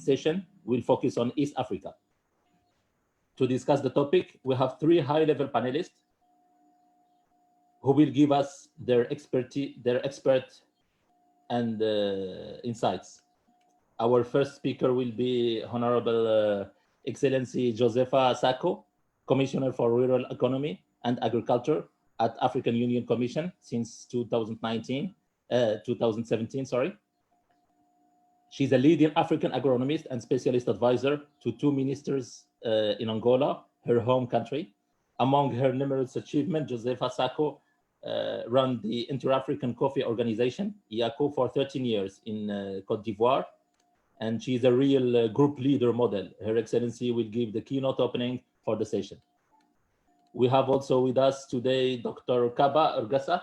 session will focus on East Africa. To discuss the topic, we have three high-level panelists who will give us their expert and insights. Our first speaker will be Honorable Excellency Josefa Sako, Commissioner for Rural Economy and Agriculture at African Union Commission since 2017, sorry. She's a leading African agronomist and specialist advisor to two ministers in Angola, her home country. Among her numerous achievements, Josefa Sako ran the Inter-African Coffee Organization, IACO, for 13 years in Cote d'Ivoire, and she's a real group leader model. Her Excellency will give the keynote opening for the session. We have also with us today Dr. Kaba Urgasa,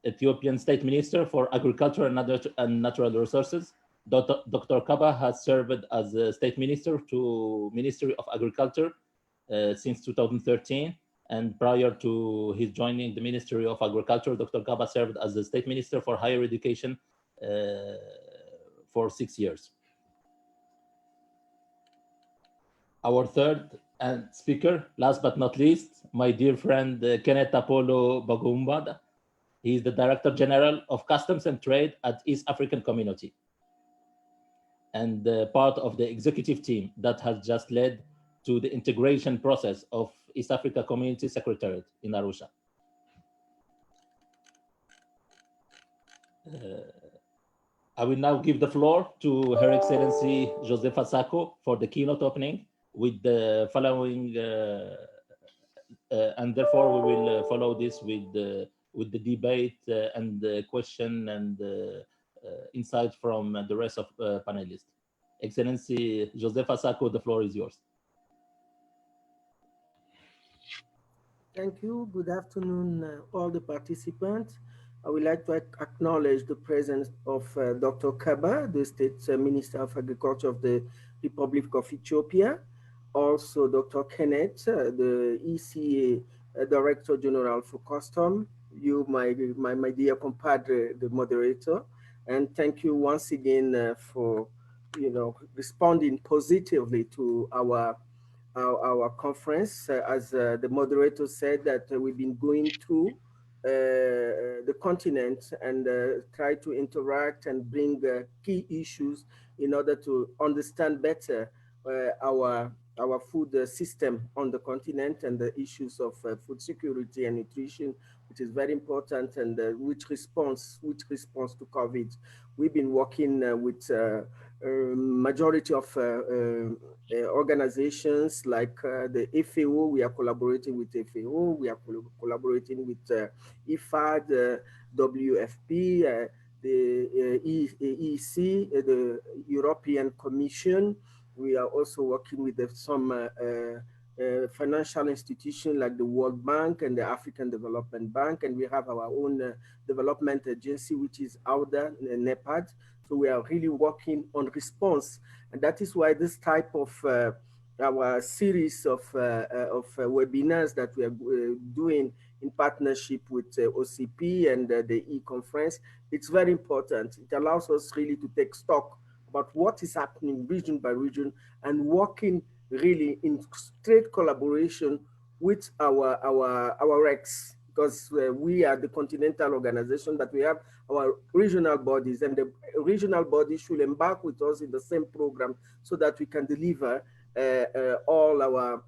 Ethiopian State Minister for Agriculture and Natural Resources. Dr. Kaba has served as a State Minister to Ministry of Agriculture since 2013. And prior to his joining the Ministry of Agriculture, Dr. Kaba served as the State Minister for Higher Education for 6 years. Our third speaker, last but not least, my dear friend Kenneth Apollo Bagumbada. He is the Director General of Customs and Trade at East African Community and part of the executive team that has just led to the integration process of East Africa Community Secretariat in Arusha. I will now give the floor to Her Excellency Josefa Sako for the keynote opening with the following, and therefore we will follow this with the debate and the question and insight from the rest of panelists. Excellency Josefa Sako, the floor is yours. Thank you. Good afternoon, all the participants. I would like to acknowledge the presence of Dr. Kaba, the State Minister of Agriculture of the Republic of Ethiopia. Also, Dr. Kenneth, the ECA Director General for Custom. You, my dear compadre, the moderator. And thank you once again for, responding positively to our conference. As the moderator said, that we've been going through the continent and try to interact and bring key issues in order to understand better our food system on the continent and the issues of food security and nutrition, which is very important, and which response to COVID. We've been working with majority of organizations like the FAO. We are collaborating with FAO. We are collaborating with IFAD, WFP, the EEC, the European Commission. We are also working with some financial institutions like the World Bank and the African Development Bank, and we have our own development agency, which is AUDA, NEPAD. So we are really working on response, and that is why this type of our series of webinars that we are doing in partnership with OCP and the e-conference, it's very important. It allows us really to take stock about what is happening region by region and working really in straight collaboration with our RECs, because we are the continental organization, but we have our regional bodies, and the regional bodies should embark with us in the same program so that we can deliver all our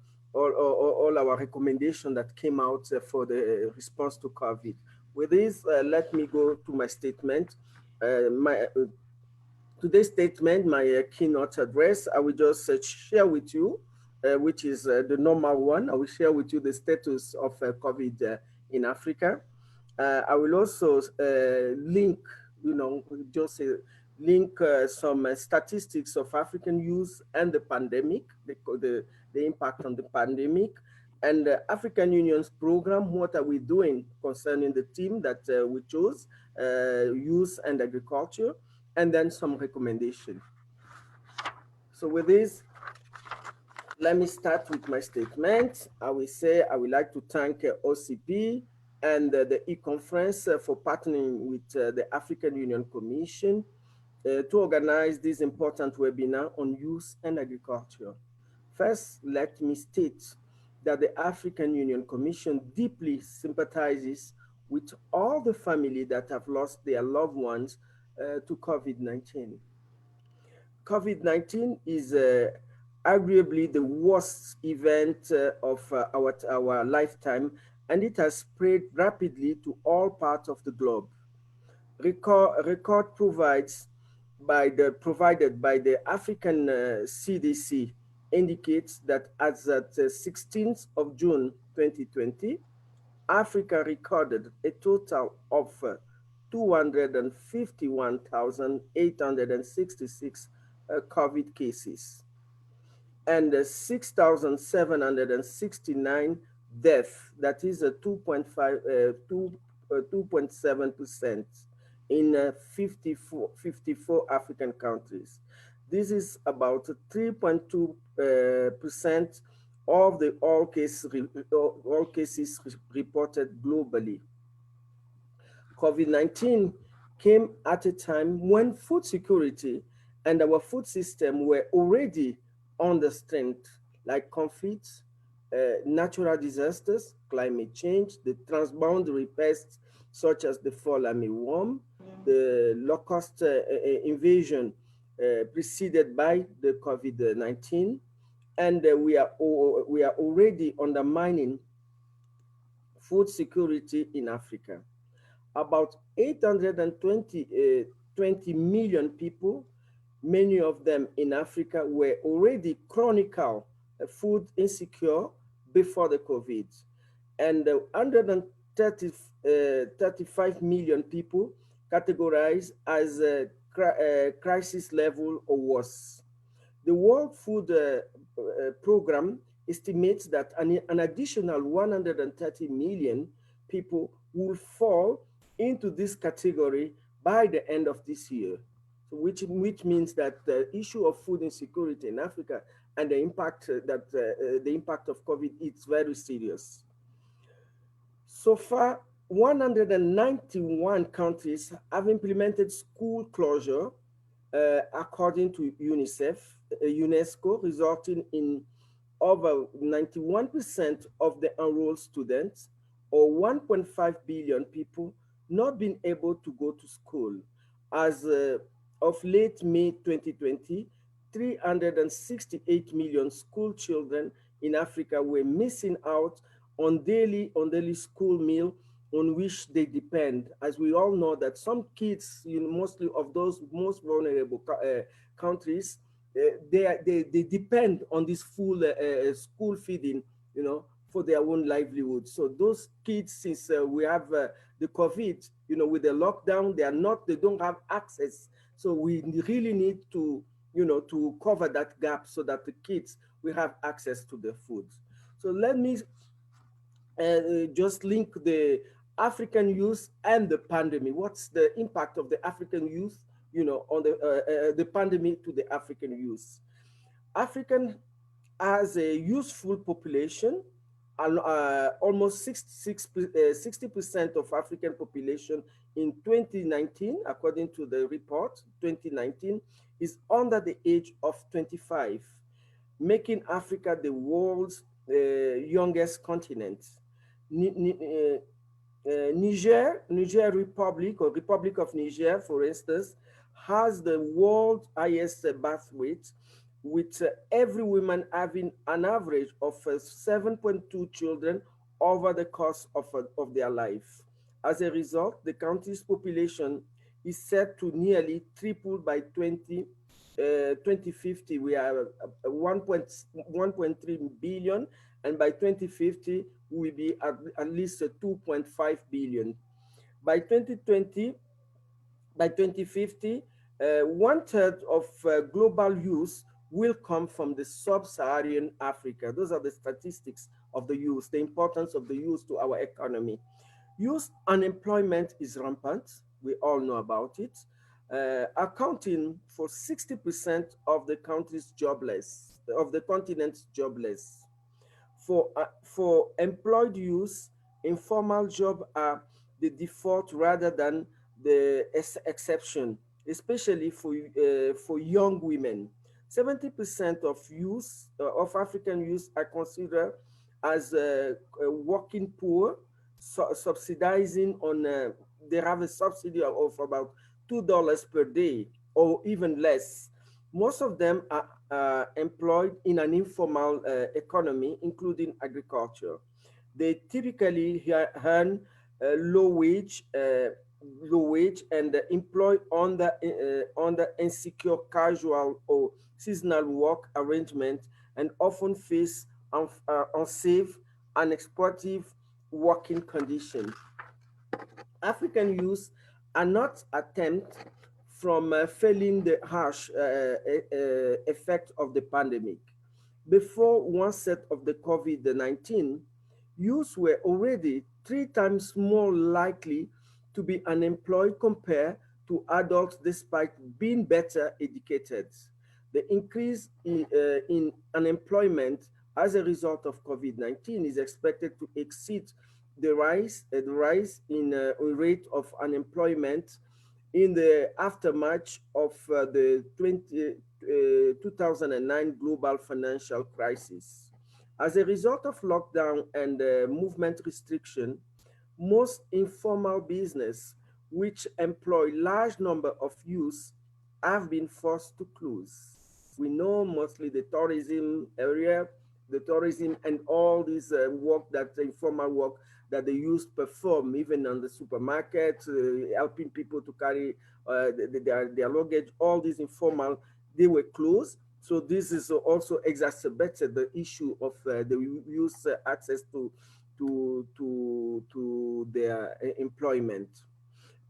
recommendations that came out for the response to COVID. With this, let me go to my statement. Today's statement, my keynote address, I will just share with you, which is the normal one. I will share with you the status of COVID in Africa. I will also link, link some statistics of African youth and the pandemic, the impact on the pandemic, and the African Union's program. What are we doing concerning the team that we chose, youth and agriculture, and then some recommendation. So with this, let me start with my statement. I will say I would like to thank OCP and the e-conference for partnering with the African Union Commission to organize this important webinar on youth and agriculture. First, let me state that the African Union Commission deeply sympathizes with all the families that have lost their loved ones to COVID-19. COVID-19 is arguably the worst event of our lifetime, and it has spread rapidly to all parts of the globe. Record provided by the African CDC indicates that as at 16th of June 2020, Africa recorded a total of 251,866 COVID cases and 6,769 deaths. That is a 2.7% in 54 African countries. This is about 3.2% of the all cases reported globally. COVID-19 came at a time when food security and our food system were already under strength, like conflicts, natural disasters, climate change, the transboundary pests such as the fall armyworm, the locust invasion preceded by the COVID-19, and we are already undermining food security in Africa. About 820 million people, many of them in Africa, were already chronical food insecure before the COVID. And 135 million people categorized as crisis level or worse. The World Food Program estimates that an additional 130 million people will fall into this category by the end of this year. So which means that the issue of food insecurity in Africa and the impact of COVID is very serious. So far, 191 countries have implemented school closure, according to UNESCO, resulting in over 91% of the enrolled students, or 1.5 billion people, not being able to go to school. As of late May 2020, 368 million school children in Africa were missing out on daily school meal on which they depend. As we all know that some kids, mostly of those most vulnerable countries, they depend on this full school feeding, for their own livelihood. So those kids, since we have the COVID, with the lockdown, they don't have access. So we really need to cover that gap so that the kids will have access to the food. So let me just link the African youth and the pandemic. What's the impact of the African youth, on the pandemic to the African youth? African has a youthful population, and almost 60% of African population in 2019, according to the report, 2019, is under the age of 25, making Africa the world's youngest continent. Niger Republic, or Republic of Niger, for instance, has the world highest birth rate, with every woman having an average of 7.2 children over the course of their life. As a result, the country's population is set to nearly triple by 2050. We are 1.3 billion, and by 2050, we will be at least 2.5 billion. By 2020, by 2050, one third of global youth will come from the sub-Saharan Africa. Those are the statistics of the youth, the importance of the youth to our economy. Youth unemployment is rampant. We all know about it, accounting for 60% of the country's jobless, of the continent's jobless. For employed youth, informal jobs are the default rather than the exception. especially for young women. 70% of youth, of African youth are considered as working poor, subsidizing on, they have a subsidy of about $2 per day or even less. Most of them are employed in an informal economy, including agriculture. They typically earn low wage, and employ under insecure casual or seasonal work arrangement, and often face unsafe and exploitative working conditions. African youth are not exempt from feeling the harsh effect of the pandemic. Before onset of the COVID-19, youths were already 3 times more likely to be unemployed compared to adults despite being better educated. The increase in unemployment as a result of COVID-19 is expected to exceed the rise in rate of unemployment in the aftermath of the 2009 global financial crisis. As a result of lockdown and movement restriction, most informal business, which employ large number of youth, have been forced to close. We know mostly the tourism area, the tourism and all this work, that informal work that they use perform, even on the supermarket, helping people to carry their luggage, all these informal, they were closed. So this is also exacerbated the issue of the youth access to their employment.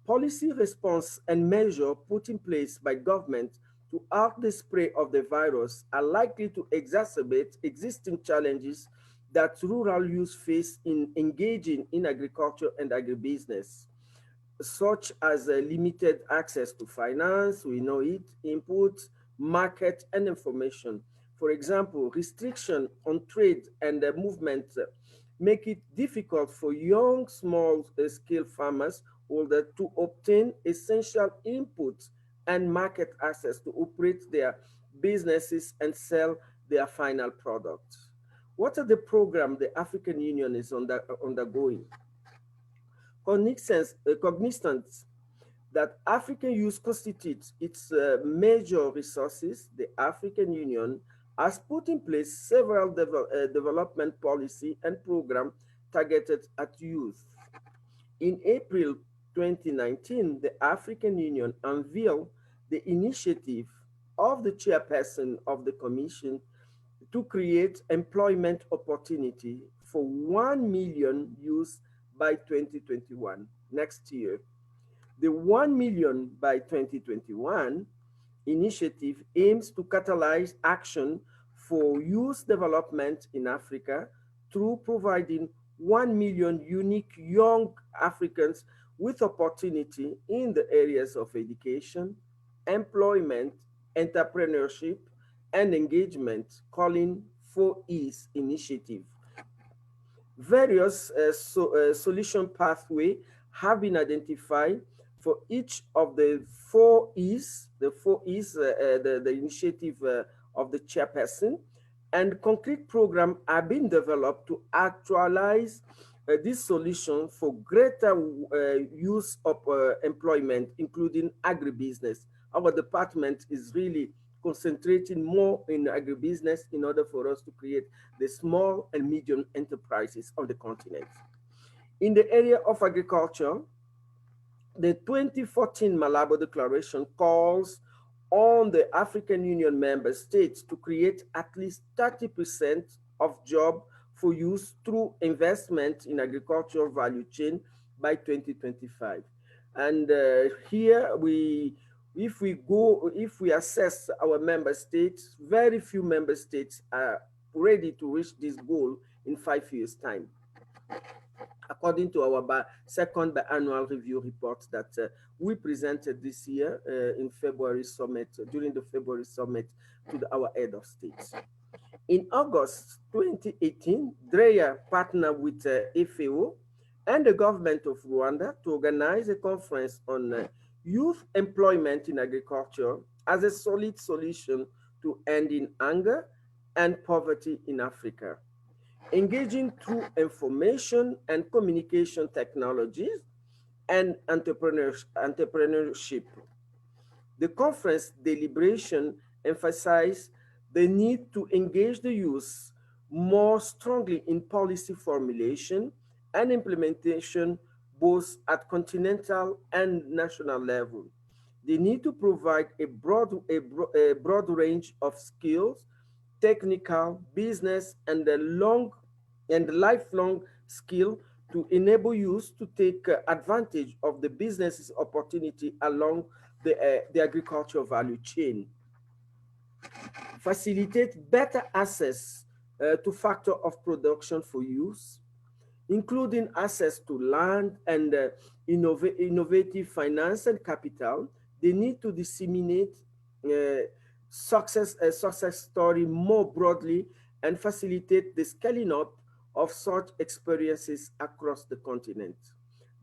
Policy response and measure put in place by government to halt the spread of the virus are likely to exacerbate existing challenges that rural youth face in engaging in agriculture and agribusiness, such as limited access to finance, we know it, input, market, and information. For example, restriction on trade and movement make it difficult for young, small-scale farmers older to obtain essential inputs and market access to operate their businesses and sell their final products. What are the programs the African Union is undergoing? Cognizant that African youth constitutes its major resources, the African Union has put in place several development policy and programs targeted at youth. In April 2019, the African Union unveiled the initiative of the chairperson of the Commission to create employment opportunity for 1 million youth by 2021, next year. The 1 million by 2021 initiative aims to catalyze action for youth development in Africa through providing 1 million unique young Africans with opportunity in the areas of education, employment, entrepreneurship, and engagement, calling for Ease initiative. Various solution pathway have been identified for each of the 4 E's, the initiative of the chairperson, and concrete programs are being developed to actualize this solution for greater use of employment, including agribusiness. Our department is really concentrating more in agribusiness in order for us to create the small and medium enterprises of the continent. In the area of agriculture, the 2014 Malabo Declaration calls on the African Union member states to create at least 30% of job for youth through investment in agricultural value chain by 2025. And here if we assess our member states, very few member states are ready to reach this goal in 5 years' time, according to our second biannual review report that we presented this year in February summit, during the February summit to our head of states. In August 2018, DREA partnered with FAO and the government of Rwanda to organize a conference on youth employment in agriculture as a solid solution to ending hunger and poverty in Africa, engaging through information and communication technologies and entrepreneurship. The conference deliberation emphasized the need to engage the youth more strongly in policy formulation and implementation both at continental and national level. They need to provide a broad range of skills, technical, business, and the long and lifelong skill to enable youth to take advantage of the business's opportunity along the agricultural value chain, facilitate better access to factor of production for youth, including access to land and innovative finance and capital. They need to disseminate uh, success story more broadly and facilitate the scaling up of such experiences across the continent.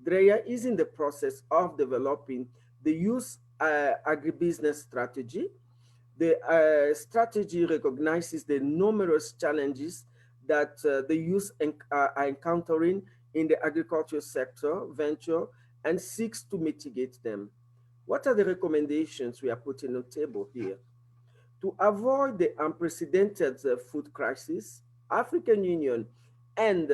Dreya is in the process of developing the youth agribusiness strategy. The strategy recognizes the numerous challenges that the youth are encountering in the agriculture sector venture and seeks to mitigate them. What are the recommendations we are putting on the table here? To avoid the unprecedented food crisis, African Union and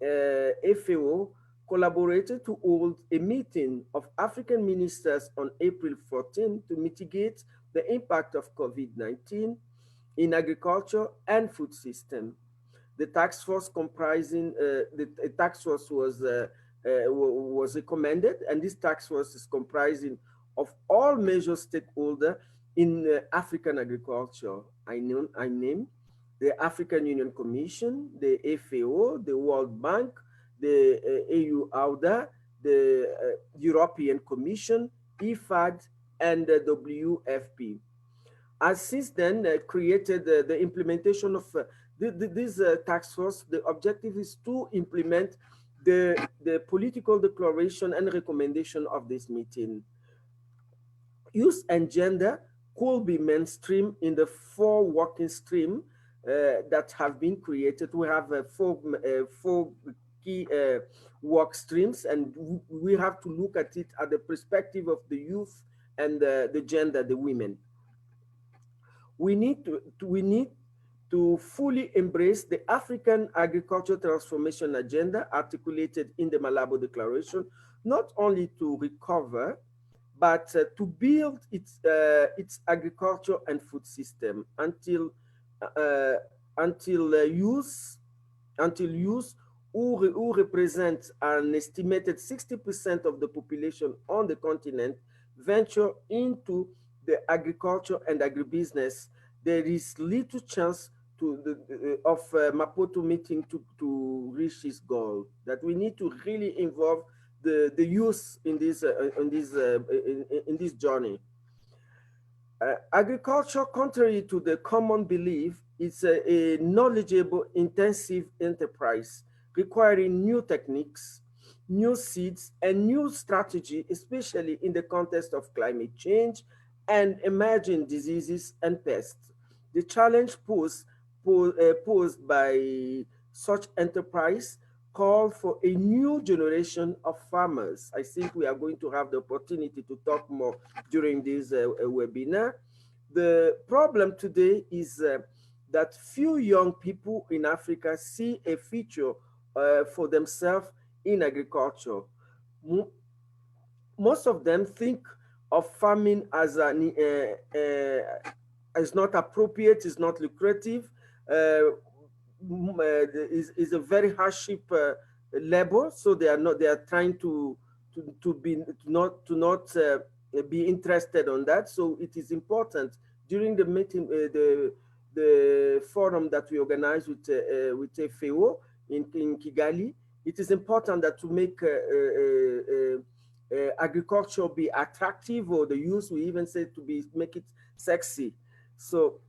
FAO collaborated to hold a meeting of African ministers on April 14 to mitigate the impact of COVID-19 in agriculture and food system. The task force comprising the task force was recommended, and this task force is comprising of all major stakeholders in African agriculture. I name the African Union Commission, the FAO, the World Bank, the AU AUDA, the European Commission, IFAD, and the WFP. Has since then created the implementation of this task force. The objective is to implement the political declaration and recommendation of this meeting. Youth and gender could be mainstream in the four working streams that have been created. We have four key work streams, and we have to look at it at the perspective of the youth and the gender, the women. We need to fully embrace the African agriculture transformation agenda articulated in the Malabo Declaration, not only to recover, but to build its agriculture and food system uh, until use until youth who represent an estimated 60% of the population on the continent venture into the agriculture and agribusiness, there is little chance of Maputo meeting to reach its goal. That we need to really involve the youth in this journey. Agriculture, contrary to the common belief, is a knowledgeable, intensive enterprise requiring new techniques, new seeds, and new strategy, especially in the context of climate change and emerging diseases and pests. The challenge posed by such enterprise call for a new generation of farmers. I think we are going to have the opportunity to talk more during this webinar. The problem today is that few young people in Africa see a future for themselves in agriculture. Mo- Most of them think of farming as is not appropriate, is not lucrative, is a very hardship labor. So they are trying to not be interested on that. So it is important during the meeting, the forum that we organize with FAO in Kigali. It is important that to make agriculture be attractive, or the youth we even say to be make it sexy. So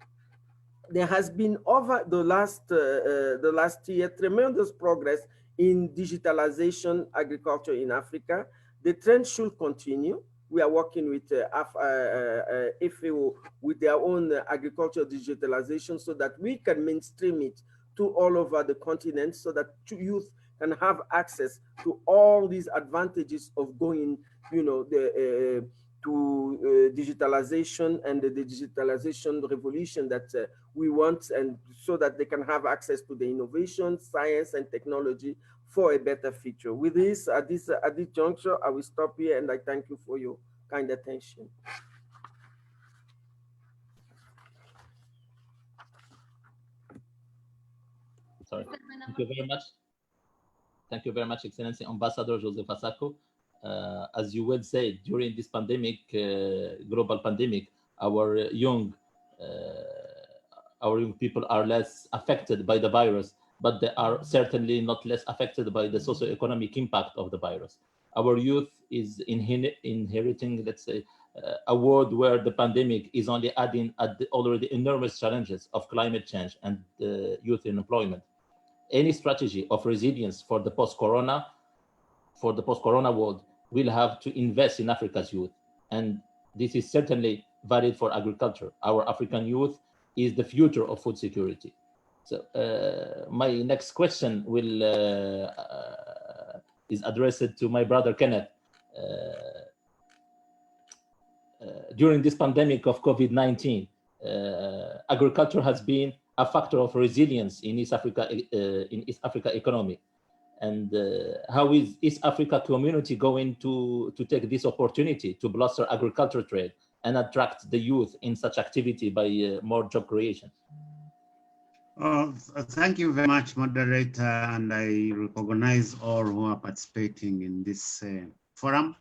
there has been over the last year tremendous progress in digitalization agriculture in Africa. The trend should continue. we are working with FAO with their own agricultural digitalization so that we can mainstream it to all over the continent so that youth can have access to all these advantages of going, you know, to digitalization and the digitalization revolution that we want, and so that they can have access to the innovation, science, and technology for a better future. With this, at this juncture, I will stop here, and I thank you for your kind attention. Sorry. Thank you very much. Thank you very much, Excellency Ambassador Joseph Asako. As you well said, during this pandemic, global pandemic, our young people are less affected by the virus, but they are certainly not less affected by the socioeconomic impact of the virus. Our youth is inheriting, let's say, a world where the pandemic is only adding at the already enormous challenges of climate change and youth unemployment. Any strategy of resilience for the post-corona world will have to invest in Africa's youth, and this is certainly valid for agriculture. Our African youth is the future of food security. So my next question is addressed to my brother Kenneth. During this pandemic of COVID-19, agriculture has been a factor of resilience in East Africa economy. And how is East Africa community going to take this opportunity to bolster agriculture trade and attract the youth in such activity by more job creation? Thank you very much, moderator, and I recognize all who are participating in this forum.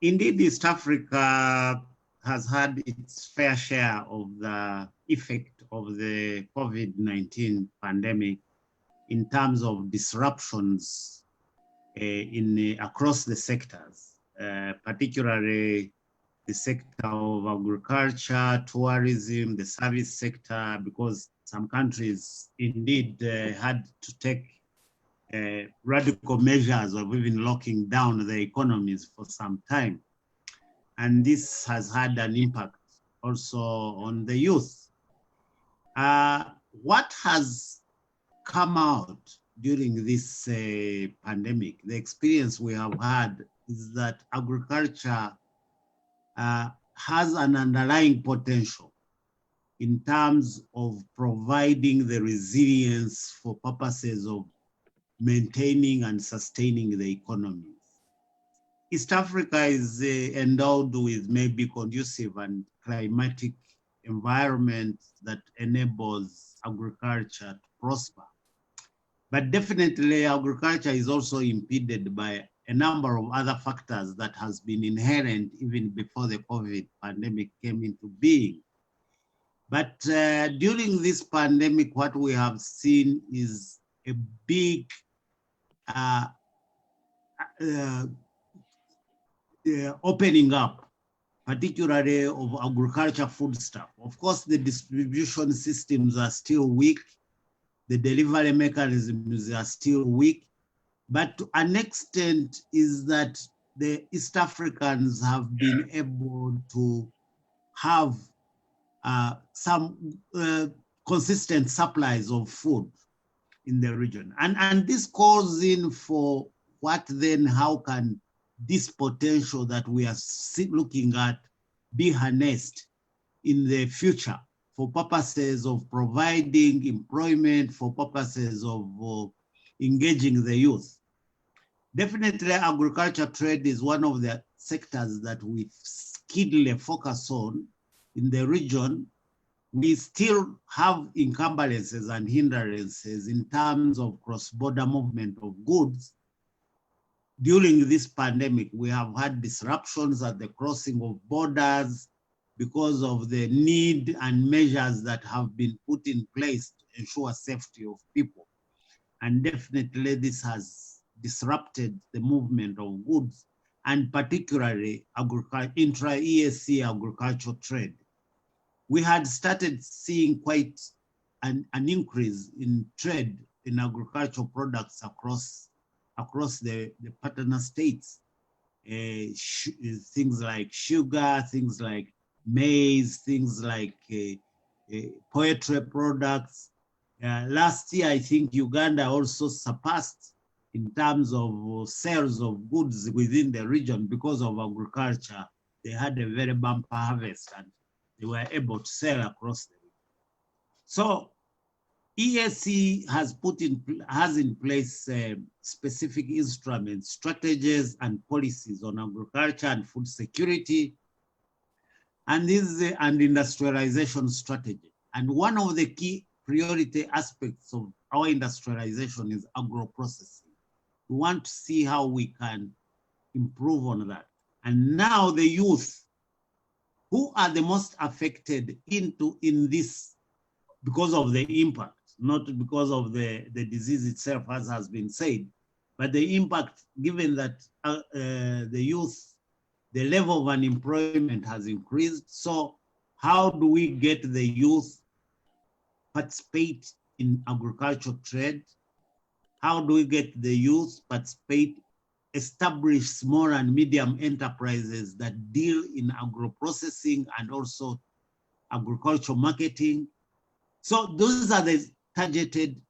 Indeed, East Africa has had its fair share of the effect of the COVID-19 pandemic in terms of disruptions across the sectors, particularly the sector of agriculture, tourism, the service sector, because some countries indeed had to take radical measures of even locking down the economies for some time. And this has had an impact also on the youth. What has come out during this pandemic, the experience we have had is that agriculture has an underlying potential in terms of providing the resilience for purposes of maintaining and sustaining the economies. East Africa is endowed with maybe conducive and climatic environment that enables agriculture to prosper. But definitely agriculture is also impeded by a number of other factors that has been inherent even before the COVID pandemic came into being. But during this pandemic, what we have seen is a big opening up, particularly of agriculture foodstuff. Of course, the distribution systems are still weak. The delivery mechanisms are still weak. But to an extent is that the East Africans have been able to have some consistent supplies of food in the region. And this calls in for what then, how can this potential that we are looking at be harnessed in the future for purposes of providing employment, for purposes of engaging the youth. Definitely agriculture trade is one of the sectors that we skillfully focus on in the region. We still have encumbrances and hindrances in terms of cross-border movement of goods. During this pandemic, we have had disruptions at the crossing of borders because of the need and measures that have been put in place to ensure safety of people. And definitely this has disrupted the movement of goods, and particularly intra-EAC agricultural trade. We had started seeing quite an increase in trade in agricultural products across the partner states. things like sugar, things like maize, things like poultry products. Last year, I think Uganda also surpassed in terms of sales of goods within the region because of agriculture. They had a very bumper harvest and they were able to sell across the region. So EAC has in place specific instruments, strategies, and policies on agriculture and food security, and industrialization strategy. And one of the key priority aspects of our industrialization is agro-processing. We want to see how we can improve on that. And now the youth, who are the most affected in this because of the impact, not because of the disease itself, as has been said, but the impact, given that the youth, the level of unemployment has increased. So how do we get the youth participate in agricultural trade? How do we get the youth participate, establish small and medium enterprises that deal in agro-processing and also agricultural marketing? So those are the targeted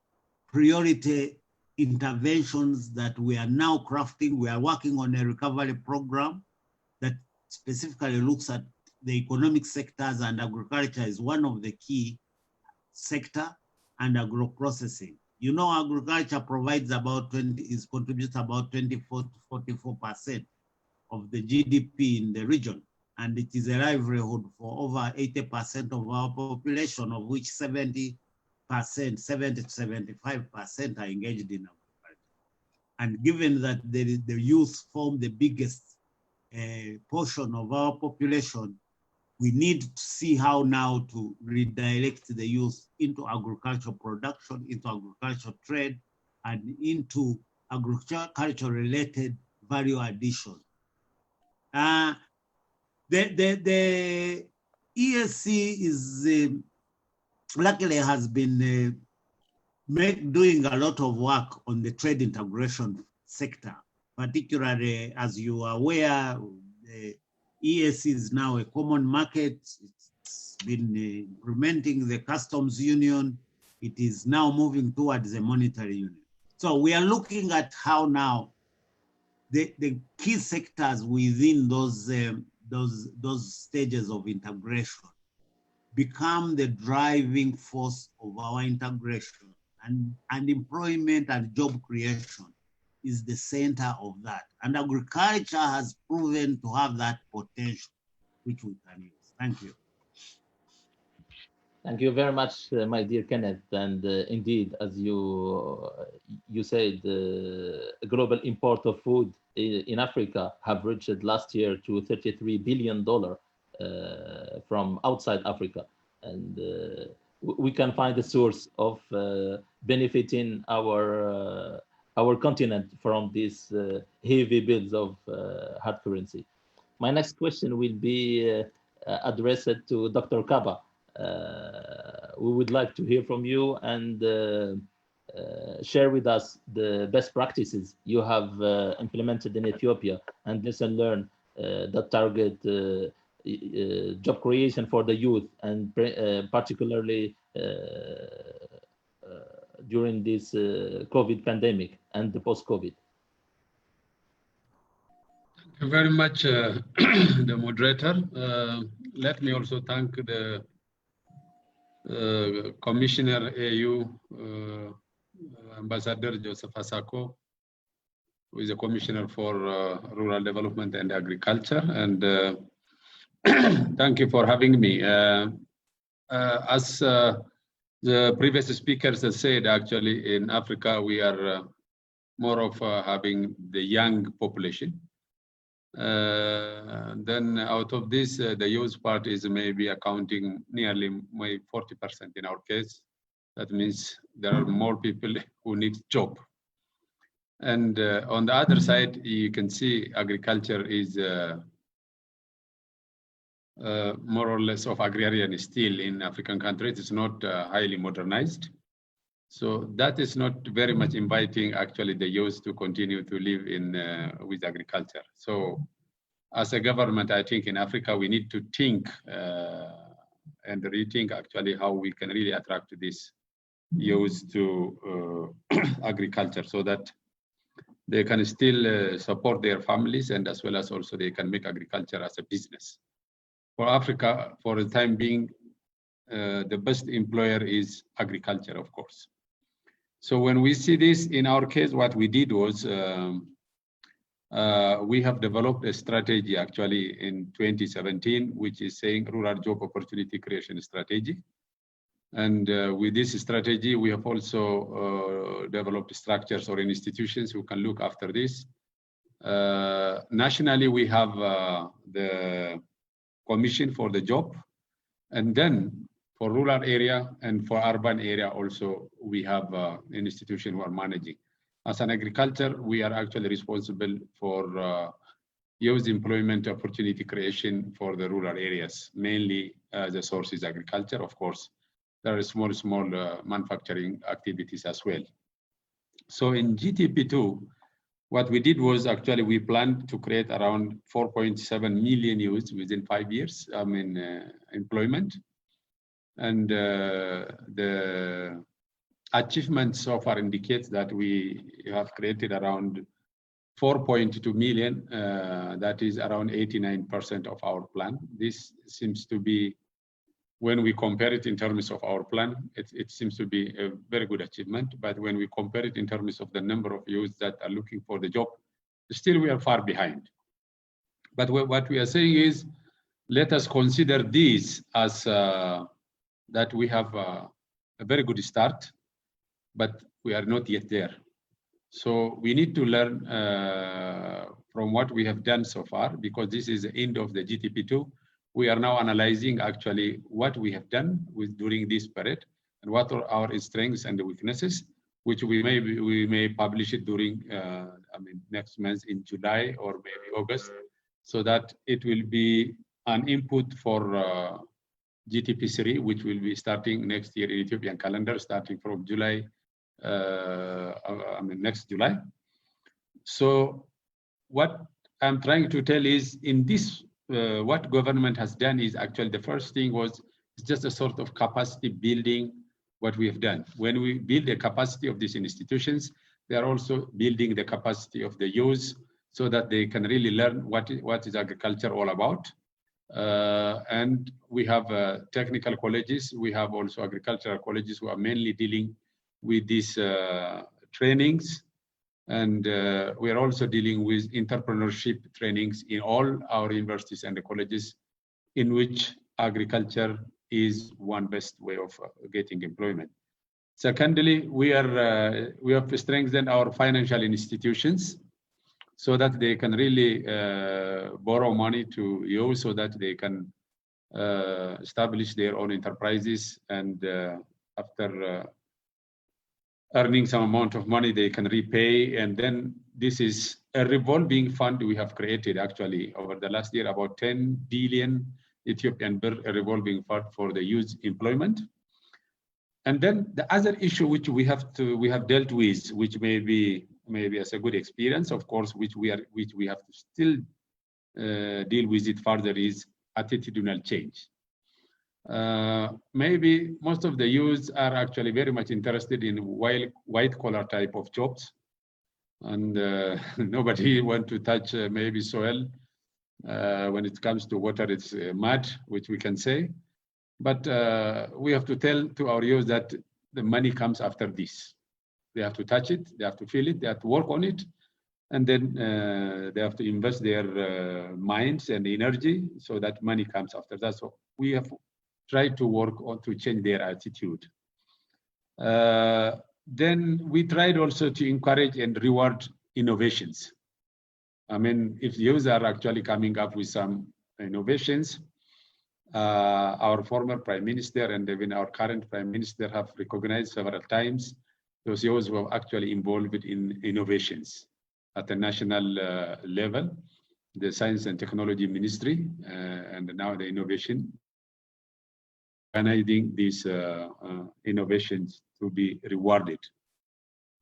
priority interventions that we are now crafting. We are working on a recovery program that specifically looks at the economic sectors, and agriculture is one of the key sector, and agro-processing. You know, agriculture provides contributes about 24 to 44% of the GDP in the region. And it is a livelihood for over 80% of our population, of which 70 to 75% are engaged in agriculture. And given that the youth form the biggest portion of our population, we need to see how now to redirect the youth into agricultural production, into agricultural trade, and into agriculture-related value addition. The ESC is luckily has been doing a lot of work on the trade integration sector, particularly, as you are aware, the ESC is now a common market. It's been implementing the customs union. It is now moving towards a monetary union. So we are looking at how now the key sectors within those stages of integration become the driving force of our integration, and employment and job creation is the center of that. And agriculture has proven to have that potential, which we can use. Thank you. Thank you very much, my dear Kenneth. And indeed, as you said, global import of food in Africa have reached last year to $33 billion from outside Africa. And we can find a source of benefiting our continent from these heavy bills of hard currency. My next question will be addressed to Dr. Kaba. We would like to hear from you and share with us the best practices you have implemented in Ethiopia and lesson learned that target job creation for the youth, and particularly during this COVID pandemic and the post-COVID. Thank you very much, the moderator. Let me also thank the Commissioner AU, Ambassador Joseph Asako, who is a Commissioner for Rural Development and Agriculture, and thank you for having me. As the previous speakers have said, actually in Africa we are more of having the young population. Then out of this, the youth part is maybe accounting nearly 40% in our case. That means there are more people who need job. And on the other side, you can see agriculture is more or less of agrarian still in African countries. It's not highly modernized. So that is not very much inviting actually the youth to continue to live in with agriculture. So as a government, I think in Africa, we need to think and rethink actually how we can really attract this youth to agriculture so that they can still support their families, and as well as also they can make agriculture as a business. For Africa, for the time being, the best employer is agriculture, of course. So when we see this, in our case, what we did was we have developed a strategy actually in 2017, which is saying rural job opportunity creation strategy. And with this strategy, we have also developed structures or institutions who can look after this. Nationally, we have the Commission for the Job. And then for rural area and for urban area also, we have an institution who are managing. As an agriculture, we are actually responsible for youth employment opportunity creation for the rural areas. Mainly the source is agriculture, of course. There are small manufacturing activities as well. So in GTP2, what we did was actually we planned to create around 4.7 million youths within 5 years, employment. And the achievement so far indicates that we have created around 4.2 million, that is around 89% of our plan. This seems to be, when we compare it in terms of our plan, it seems to be a very good achievement. But when we compare it in terms of the number of youths that are looking for the job, still we are far behind. But what we are saying is, let us consider this as that we have a very good start, but we are not yet there. So we need to learn from what we have done so far, because this is the end of the GTP2. We are now analyzing actually what we have done during this period and what are our strengths and weaknesses, which we may publish it during next month in July or maybe August, so that it will be an input for GTP3, which will be starting next year in Ethiopian calendar, starting from July, next July. So what I'm trying to tell is, in this, what government has done is actually the first thing was just a sort of capacity building. What we have done when we build the capacity of these institutions, they are also building the capacity of the youth so that they can really learn what is agriculture all about. And we have technical colleges. We have also agricultural colleges who are mainly dealing with these trainings. And we are also dealing with entrepreneurship trainings in all our universities and the colleges, in which agriculture is one best way of getting employment. Secondly, we have strengthened our financial institutions so that they can really borrow money to you, so that they can establish their own enterprises, and after earning some amount of money, they can repay. And then this is a revolving fund we have created actually over the last year, about 10 billion Ethiopian birr, a revolving fund for the youth employment. And then the other issue which we have dealt with, which maybe as a good experience, of course, which we have to still deal with it further, is attitudinal change. Maybe most of the youths are actually very much interested in white collar type of jobs, and nobody want to touch maybe soil. When it comes to water, it's mud, which we can say. But we have to tell to our youth that the money comes after this. They have to touch it, they have to feel it, they have to work on it, and then they have to invest their minds and energy so that money comes after that. So we have tried to work on to change their attitude. Then we tried also to encourage and reward innovations. I mean, if youth are actually coming up with some innovations, our former Prime Minister and even our current Prime Minister have recognized several times those youths who are actually involved in innovations at the national level, the Science and Technology Ministry, and now the Innovation organizing these innovations to be rewarded.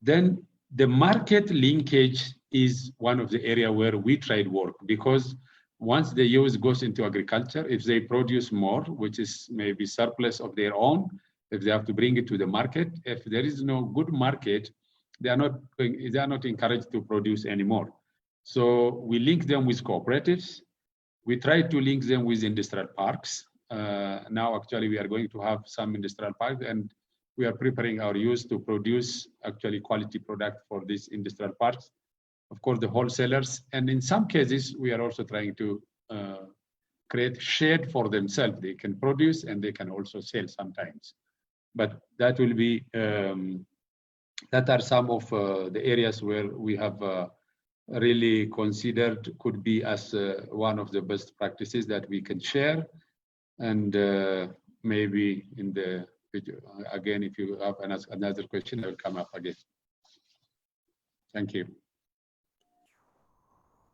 Then the market linkage is one of the area where we try to work, because once the youth goes into agriculture, if they produce more, which is maybe surplus of their own, if they have to bring it to the market, if there is no good market, they are not encouraged to produce anymore. So we link them with cooperatives. We try to link them with industrial parks. Now, actually, we are going to have some industrial parks, and we are preparing our youth to produce actually quality product for these industrial parks. Of course, the wholesalers, and in some cases, we are also trying to create shade for themselves. They can produce and they can also sell sometimes. But that will be, that are some of the areas where we have really considered could be as one of the best practices that we can share. And maybe in the future, again, if you have another question, I will come up again. Thank you.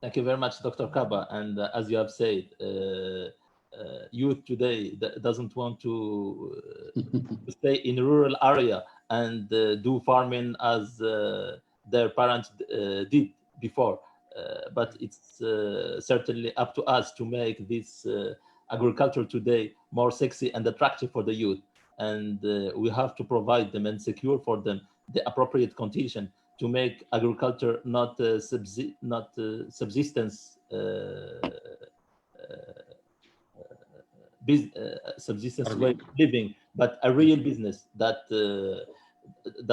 Thank you very much, Dr. Kaba. And as you have said, youth today doesn't want to stay in a rural area and do farming as their parents did before. But it's certainly up to us to make this agriculture today more sexy and attractive for the youth. And we have to provide them and secure for them the appropriate condition to make agriculture not subsistence subsistence way of living, but a real business that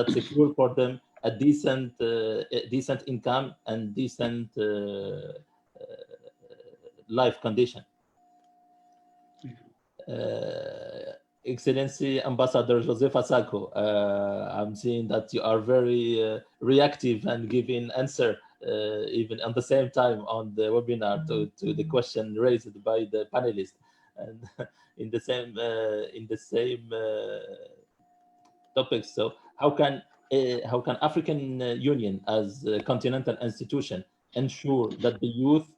secure for them a decent income and decent life condition. Excellency Ambassador Joseph Asako, I'm seeing that you are very reactive and giving answer even at the same time on the webinar to the question raised by the panelists, and in the same topics. So how can African Union as a continental institution ensure that the youth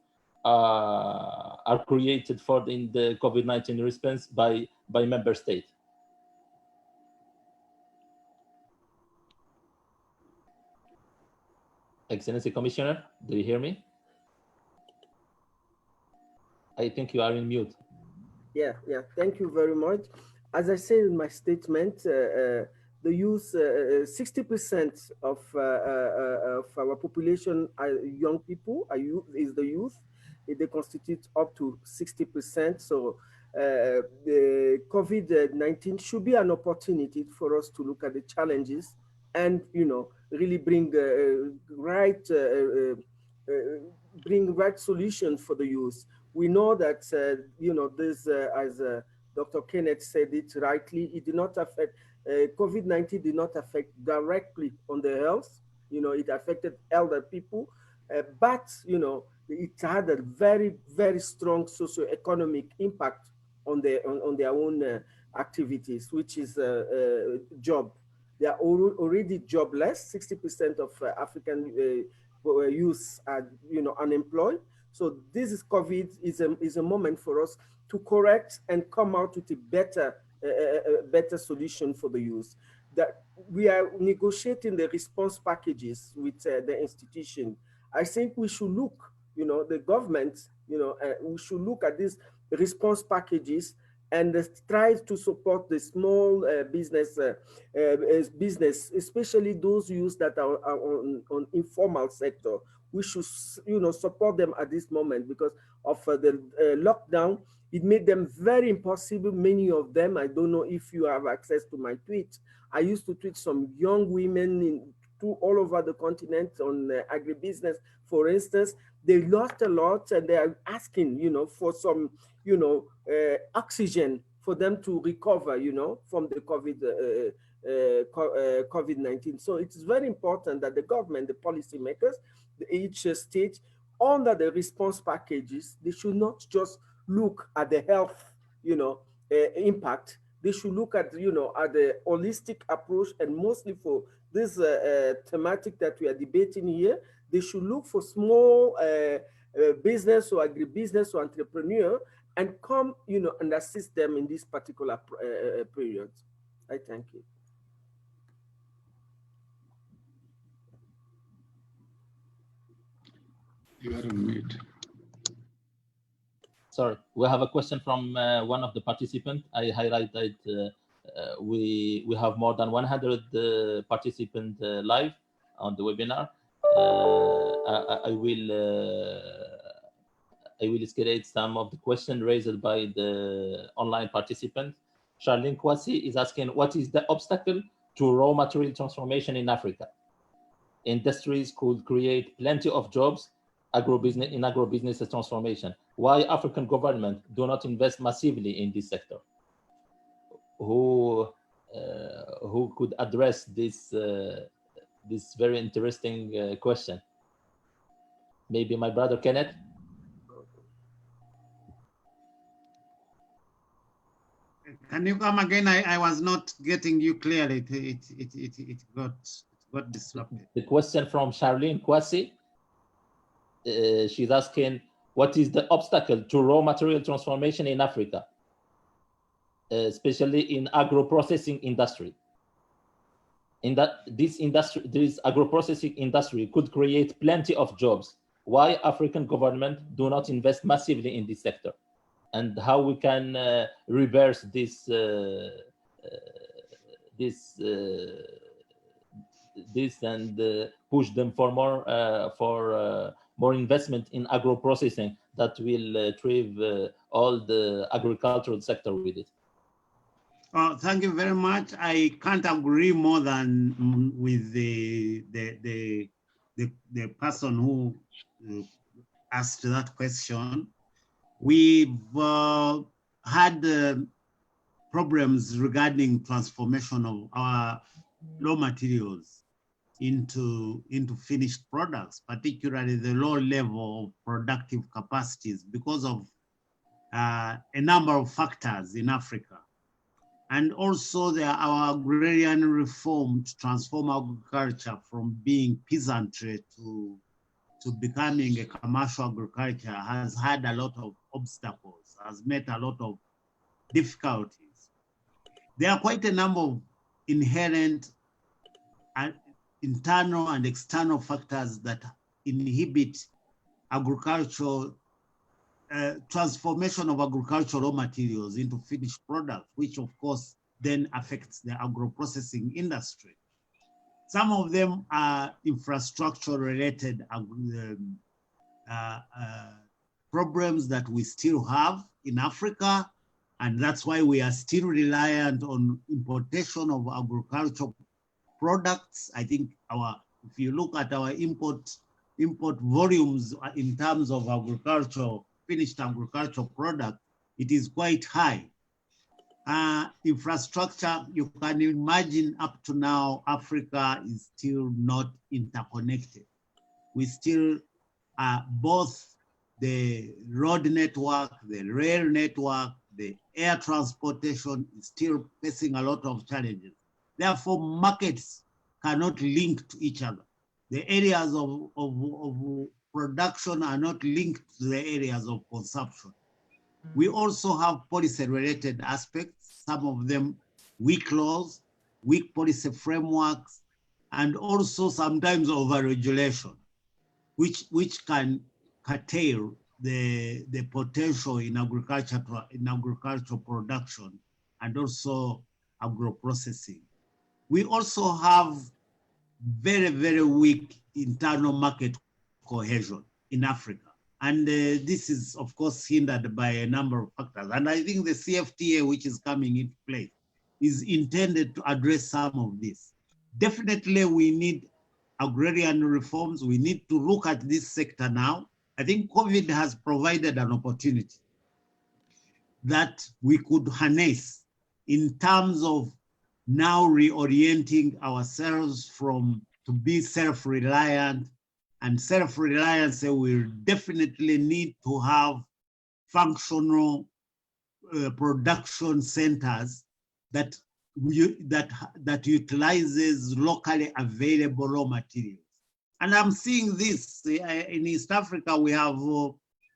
are created in the COVID-19 response by member state? Excellency Commissioner, do you hear me? I think you are in mute. Yeah. Thank you very much. As I said in my statement, the youth, 60% of our population are young people. Is the youth. They constitute up to 60%. So the COVID-19 should be an opportunity for us to look at the challenges and, really bring right solutions for the youth. We know that, this, as Dr. Kenneth said it rightly, it did not affect, COVID-19 did not affect directly on the health. It affected elder people, but, it had a very, very strong socioeconomic impact on their own activities, which is job. They are already jobless. 60% of African youth are, unemployed. So this is COVID is a moment for us to correct and come out with a better solution for the youth. That we are negotiating the response packages with the institution. I think we should look, the government, we should look at these response packages and try to support the small business, especially those youth that are on informal sector. We should, support them at this moment because of the lockdown. It made them very impossible. Many of them, I don't know if you have access to my tweet. I used to tweet some young women all over the continent on agribusiness, for instance. They lost a lot and they are asking, for some, oxygen for them to recover, from the COVID-19. So it's very important that the government, the policymakers, each state, under the response packages, they should not just look at the health, impact. They should look at, at the holistic approach, and mostly for this thematic that we are debating here, they should look for small business or agribusiness or entrepreneur and come, and assist them in this particular period. I thank you. You are on mute. Sorry, we have a question from one of the participants. I highlighted we have more than 100 participants live on the webinar. I will escalate some of the questions raised by the online participants. Charlene Kwasi is asking, what is the obstacle to raw material transformation in Africa? Industries could create plenty of jobs in agribusiness transformation. Why African government do not invest massively in this sector? Who could address this very interesting question? Maybe my brother Kenneth. Can you come again? I was not getting you clearly. It got disrupted. The question from Charlene Kwasi. She's asking, what is the obstacle to raw material transformation in Africa, especially in agro-processing industry? In that this agro-processing industry could create plenty of jobs. Why African government do not invest massively in this sector, and how we can reverse this and push them for more investment in agro-processing that will drive all the agricultural sector with it. Thank you very much. I can't agree more than with the person who asked that question. We've had problems regarding transformation of our raw materials into finished products, particularly the low level of productive capacities, because of a number of factors in Africa. And also our agrarian reform to transform agriculture from being peasantry to becoming a commercial agriculture has had a lot of obstacles, has met a lot of difficulties. There are quite a number of inherent internal and external factors that inhibit agricultural transformation of agricultural raw materials into finished products, which of course then affects the agro-processing industry. Some of them are infrastructure related problems that we still have in Africa, and that's why we are still reliant on importation of agricultural products. I think if you look at our import volumes in terms of finished agricultural product, it is quite high. Infrastructure, you can imagine up to now, Africa is still not interconnected. We still both the road network, the rail network, the air transportation is still facing a lot of challenges. Therefore, markets cannot link to each other. The areas of production are not linked to the areas of consumption. We also have policy-related aspects, some of them weak laws, weak policy frameworks, and also sometimes over-regulation, which can curtail the potential in agricultural production and also agro-processing. We also have very, very weak internal market cohesion in Africa. And this is, of course, hindered by a number of factors. And I think the CFTA, which is coming into place, is intended to address some of this. Definitely, we need agrarian reforms. We need to look at this sector now. I think COVID has provided an opportunity that we could harness in terms of now reorienting ourselves to be self-reliant. And self-reliance will definitely need to have functional production centers that utilizes locally available raw materials. And I'm seeing this in East Africa. We have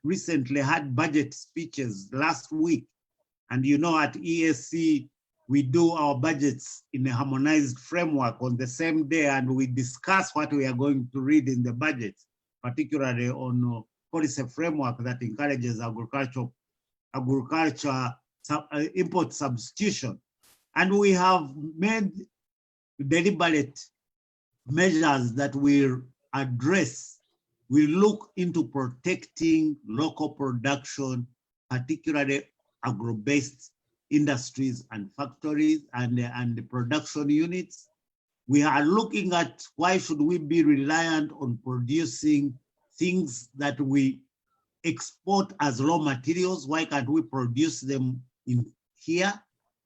recently had budget speeches last week. And you know, at ESC, we do our budgets in a harmonized framework on the same day, and we discuss what we are going to read in the budget, particularly on policy framework that encourages agriculture import substitution. And we have made deliberate measures that will address, we look into protecting local production, particularly agro-based industries and factories and the production units. We are looking at why should we be reliant on producing things that we export as raw materials? Why can't we produce them in here?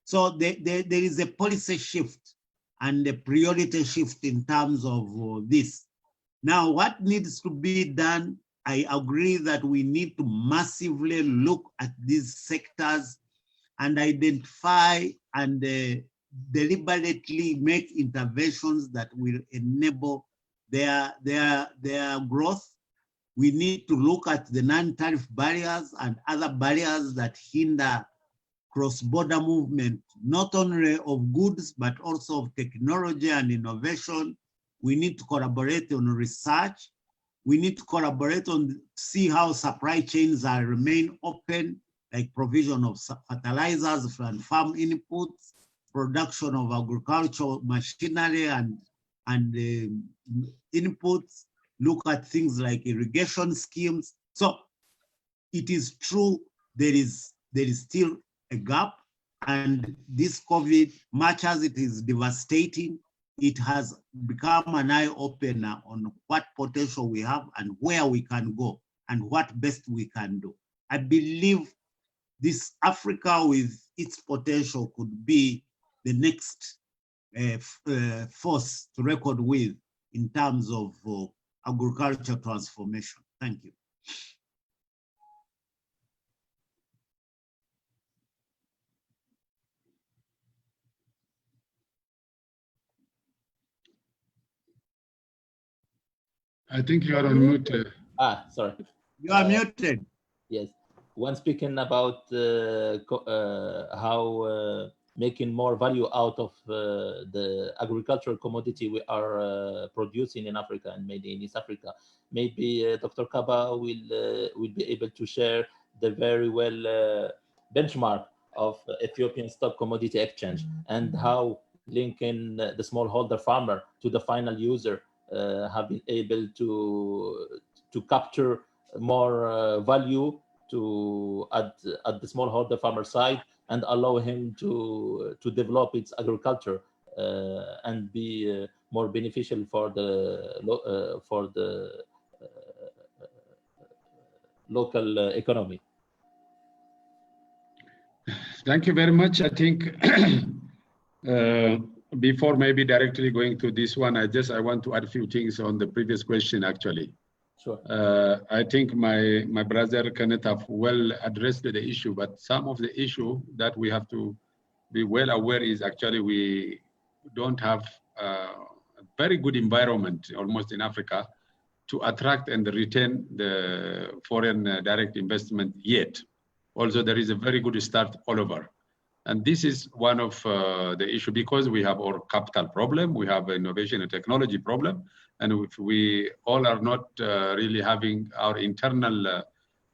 So there is a policy shift and a priority shift in terms of this. Now, what needs to be done? I agree that we need to massively look at these sectors and identify and deliberately make interventions that will enable their growth. We need to look at the non-tariff barriers and other barriers that hinder cross-border movement, not only of goods, but also of technology and innovation. We need to collaborate on research. We need to collaborate on see how supply chains are remain open, like provision of fertilizers and farm inputs, production of agricultural machinery and inputs, look at things like irrigation schemes. So it is true there is still a gap, and this COVID, much as it is devastating, it has become an eye-opener on what potential we have and where we can go and what best we can do. I believe this Africa with its potential could be the next force to record with in terms of agriculture transformation. Thank you. I think you are on mute. Sorry. You are muted. Yes. When speaking about how making more value out of the agricultural commodity we are producing in Africa and made in East Africa, maybe Dr. Kaba will be able to share the very well benchmark of Ethiopian Stock Commodity Exchange and how linking the smallholder farmer to the final user have been able to capture more value to at the smallholder farmer side and allow him to develop its agriculture and be more beneficial for the local economy. Thank you very much. I think before maybe directly going to this one, I want to add a few things on the previous question actually. Sure. I think my brother Kenneth have well addressed the issue, but some of the issue that we have to be well aware is actually we don't have a very good environment almost in Africa to attract and retain the foreign direct investment yet. Also, there is a very good start all over. And this is one of the issue because we have our capital problem, we have innovation and technology problem, and if we all are not really having our internal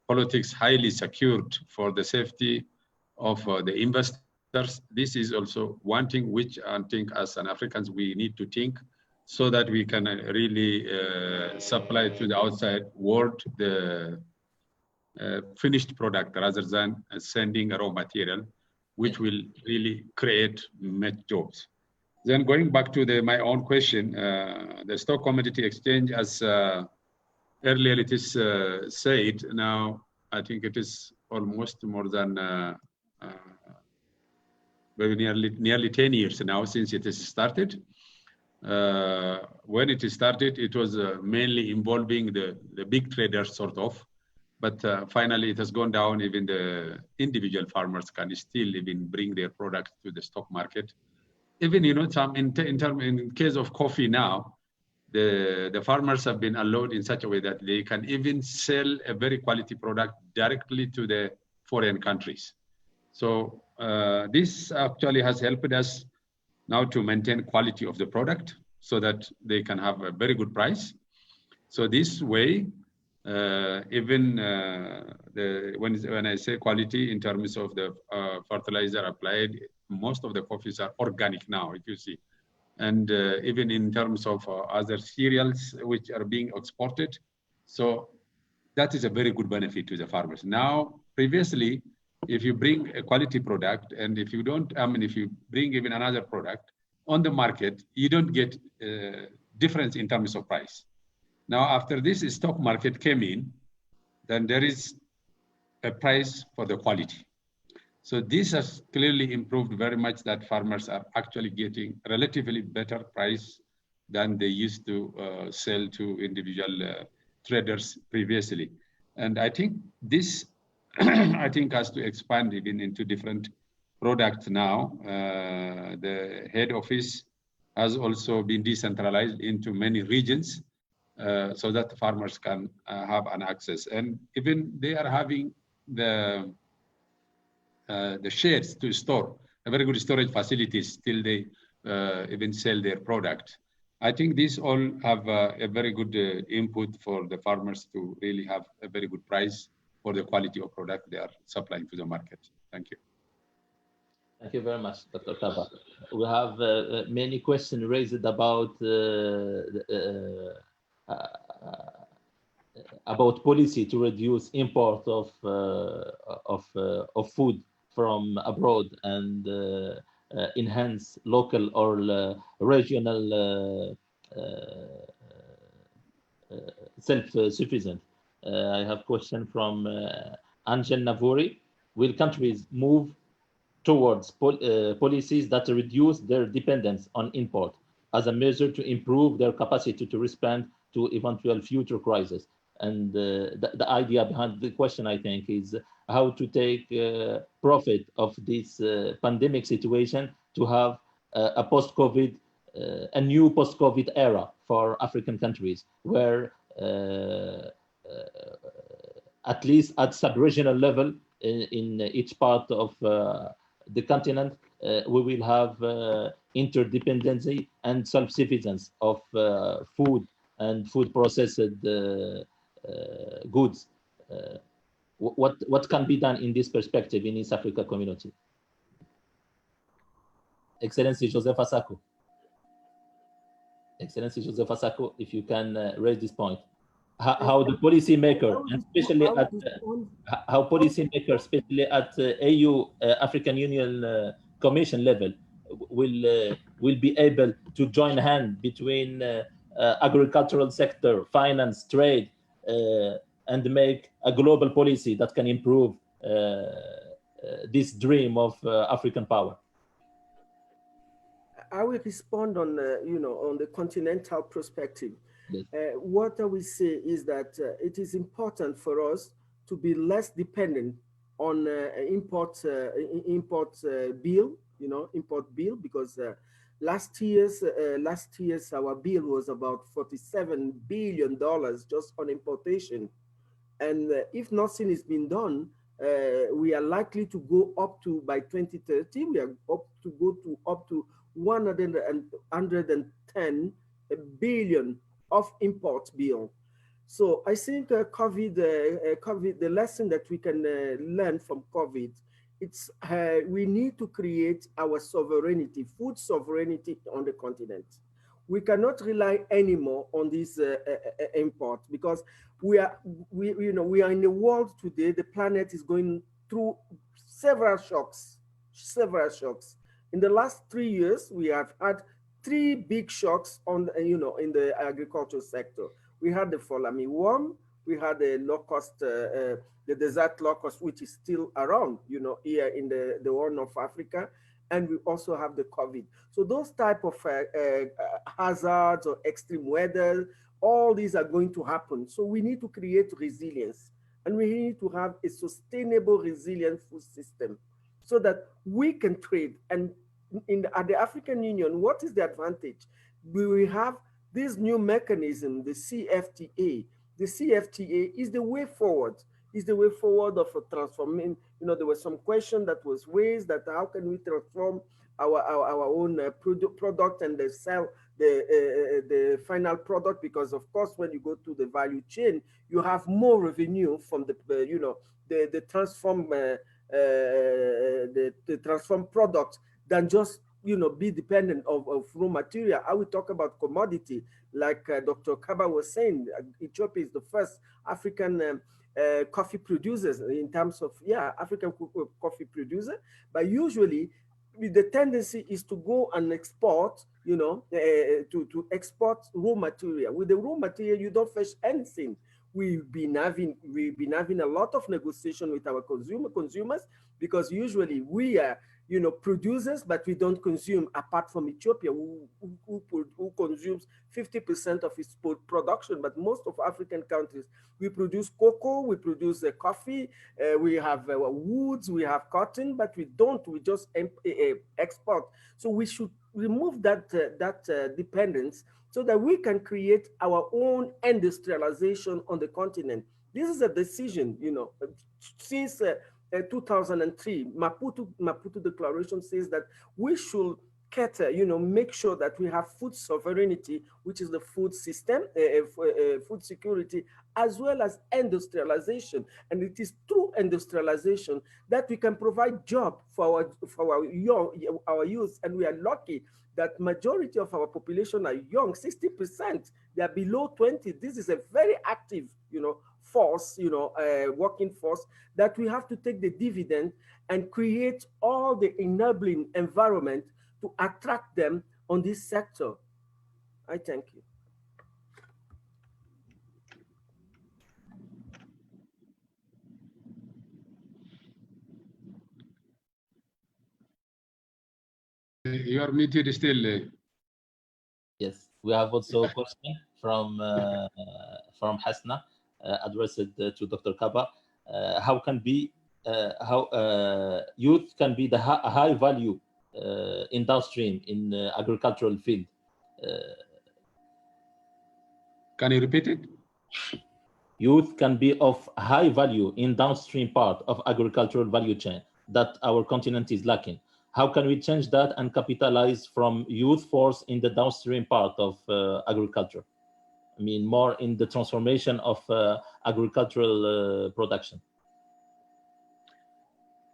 politics highly secured for the safety of the investors, this is also one thing which I think as an Africans we need to think so that we can really supply to the outside world the finished product rather than sending a raw material, which will really create much jobs. Then going back to my own question, the stock commodity exchange, as earlier it is said, now I think it is almost more than nearly 10 years now since it has started. When it started, it was mainly involving the big traders sort of, but finally it has gone down. Even the individual farmers can still even bring their products to the stock market. Even, you know, some in case of coffee now, the farmers have been allowed in such a way that they can even sell a very quality product directly to the foreign countries. So this actually has helped us now to maintain quality of the product so that they can have a very good price. So this way, even when I say quality in terms of the fertilizer applied, most of the coffees are organic now, if you see. And even in terms of other cereals which are being exported. So that is a very good benefit to the farmers. Now, previously, if you bring a quality product and if you don't, if you bring even another product on the market, you don't get difference in terms of price. Now, after this stock market came in, then there is a price for the quality. So this has clearly improved very much that farmers are actually getting relatively better price than they used to sell to individual traders previously. And I think this, I think, has to expand even into different products now. The head office has also been decentralized into many regions so that farmers can have an access. And even they are having the sheds to store, a very good storage facilities till they even sell their product. I think these all have a very good input for the farmers to really have a very good price for the quality of product they are supplying to the market. Thank you. Thank you very much, Dr. Kaba. We have many questions raised about policy to reduce import of food from abroad and enhance local or regional self-sufficient. I have a question from Angel Navori. Will countries move towards policies that reduce their dependence on import as a measure to improve their capacity to respond to eventual future crises? And the idea behind the question, I think, is how to take profit of this pandemic situation to have a post-COVID, a new post-COVID era for African countries, where at least at sub-regional level in each part of the continent, we will have interdependency and self-sufficiency of food and food processed goods. What can be done in this perspective in East Africa community? Excellency Joseph Asako. Excellency Joseph Asako, if you can raise this point. How the policymaker, especially at how policymakers, especially at AU African Union Commission level, will be able to join hands between agricultural sector, finance, trade, and make a global policy that can improve this dream of African power. I will respond on on the continental perspective. Yes. What I will say is that it is important for us to be less dependent on import bill, because last year's our bill was about $47 billion just on importation, and if nothing is being done, we are likely to go up to, by 2030, we are up to 110 billion of import bill. So I think COVID, the lesson that we can learn from COVID, it's we need to create our sovereignty, food sovereignty on the continent. We cannot rely anymore on this import, because we are in a world today. The planet is going through several shocks. In the last 3 years, we have had 3 big shocks on in the agricultural sector. We had the Folami worm, we had the locust, the desert locust, which is still around, here in the Horn of Africa, and we also have the COVID. So those type of hazards or extreme weather, all these are going to happen. So we need to create resilience, and we need to have a sustainable, resilient food system so that we can trade. And at the African Union, what is the advantage? We will have This new mechanism, the CFTA is the way forward. Is the way forward of a transforming. You know, there was some question that was raised that how can we transform our own product and sell the final product, because of course when you go to the value chain you have more revenue from the the transform product than just be dependent of raw material. I will talk about commodity like Dr. Kaba was saying. Ethiopia is the first African coffee producers in terms of African coffee producer, but usually the tendency is to go and export, to export raw material. With the raw material, you don't fetch anything. We've been having a lot of negotiation with our consumers, because usually we are producers, but we don't consume, apart from Ethiopia, who consumes 50% of its production. But most of African countries, we produce cocoa, we produce coffee, we have woods, we have cotton, but we just export. So we should remove that dependence so that we can create our own industrialization on the continent. This is a decision, since 2003, Maputo Declaration says that we should cater, make sure that we have food sovereignty, which is the food system, food security, as well as industrialization. And it is through industrialization that we can provide job for our youth. And we are lucky that majority of our population are young, 60%, they are below 20. This is a very active, force, working force, that we have to take the dividend and create all the enabling environment to attract them on this sector. I thank you. You are muted still. Yes, we have also a question from Hasna, addressed to Dr. Kaba. How youth can be the high value in downstream in agricultural field? Can you repeat it? Youth can be of high value in downstream part of agricultural value chain that our continent is lacking. How can we change that and capitalize from youth force in the downstream part of agriculture? I mean, more in the transformation of agricultural production.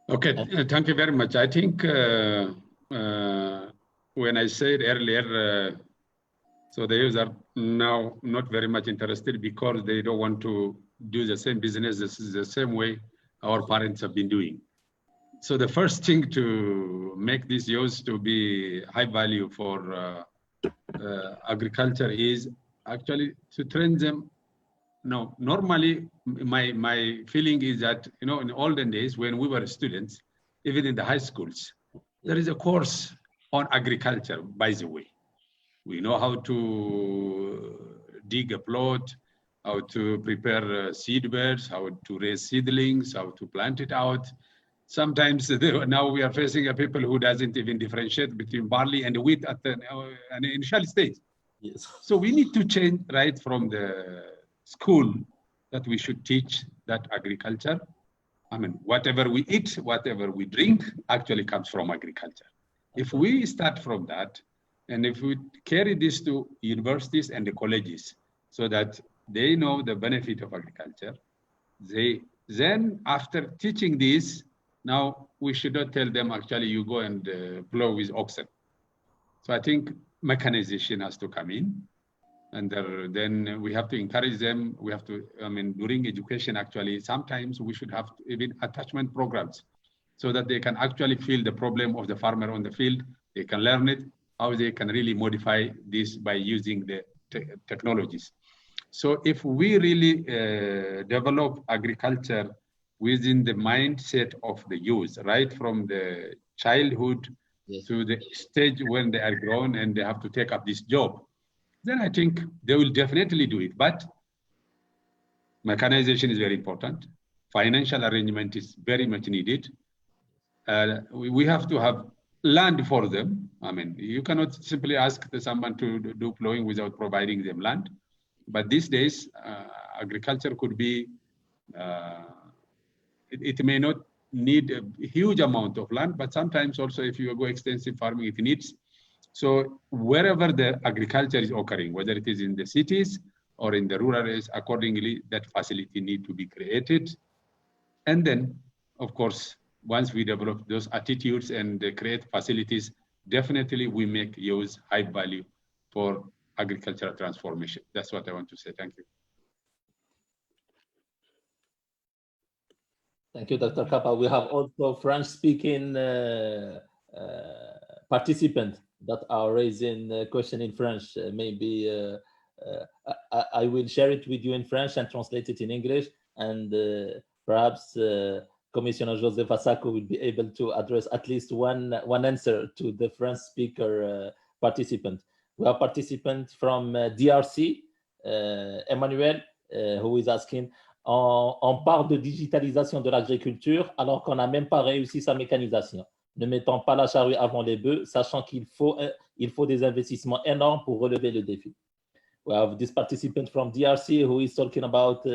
Okay, thank you very much. I think when I said earlier, so the youth are now not very much interested because they don't want to do the same business the same way our parents have been doing. So the first thing to make these youth to be high value for agriculture is actually to train them. No, normally my feeling is that, in olden days when we were students, even in the high schools, there is a course on agriculture, by the way. We know how to dig a plot, how to prepare seed beds, how to raise seedlings, how to plant it out. Sometimes now we are facing people who doesn't even differentiate between barley and wheat at an initial stage. Yes. So we need to change right from the school that we should teach that agriculture. I mean, whatever we eat, whatever we drink actually comes from agriculture. If we start from that, and if we carry this to universities and the colleges so that they know the benefit of agriculture, then after teaching this, now we should not tell them actually you go and plow with oxen. So I think mechanization has to come in, and then we have to encourage them. We have to, during education actually, sometimes we should have even attachment programs so that they can actually feel the problem of the farmer on the field. They can learn it, how they can really modify this by using the technologies. So if we really develop agriculture within the mindset of the youth, right from the childhood to the stage when they are grown and they have to take up this job, then I think they will definitely do it. But mechanization is very important. Financial arrangement is very much needed. We have to have land for them. I mean, you cannot simply ask someone to do plowing without providing them land. But these days, agriculture could be, it may not need a huge amount of land, but sometimes also if you go extensive farming, it needs. So wherever the agriculture is occurring, whether it is in the cities or in the rural areas, accordingly, that facility need to be created. And then, of course, once we develop those attitudes and create facilities, definitely we make use high value for agricultural transformation. That's what I want to say. Thank you. Thank you, Dr. Kappa. We have also French-speaking participants that are raising a question in French. Maybe I will share it with you in French and translate it in English, and perhaps Commissioner Joseph Asako will be able to address at least one answer to the French speaker participant. We have participants from DRC, Emmanuel, who is asking, on parle de digitalisation de l'agriculture alors qu'on n'a même pas réussi sa mécanisation, ne mettant pas la charrue avant les bœufs, sachant qu'il faut des investissements énormes pour relever le défi. We have this participant from DRC who is talking about,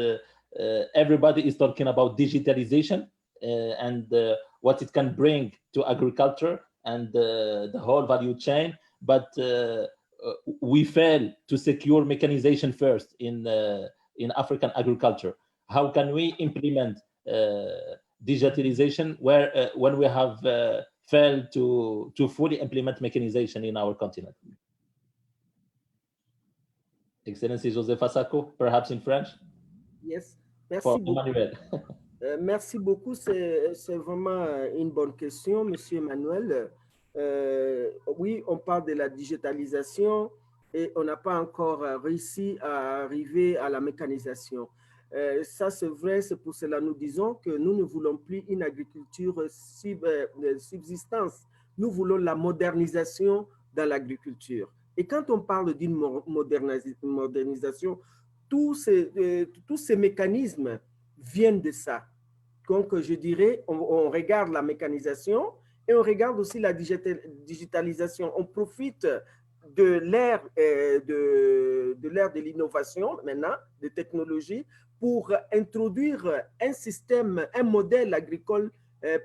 everybody is talking about digitalization and what it can bring to agriculture and the whole value chain, but we fail to secure mechanization first in African agriculture. How can we implement digitalization when we have failed to fully implement mechanization in our continent? Excellency Joseph Asako, perhaps in French? Yes, merci For beaucoup. Emmanuel. Merci beaucoup, c'est vraiment une bonne question, Monsieur Emmanuel. Oui, on parle de la digitalisation et on n'a pas encore réussi à arriver à la mécanisation. Ça, c'est vrai, c'est pour cela que nous disons que nous ne voulons plus une agriculture subsistance. Nous voulons la modernisation dans l'agriculture. Et quand on parle d'une modernisation, tous ces mécanismes viennent de ça. Donc, je dirais, on regarde la mécanisation et on regarde aussi la digitalisation. On profite de l'ère de l'innovation maintenant, de technologie, pour introduire un système, un modèle agricole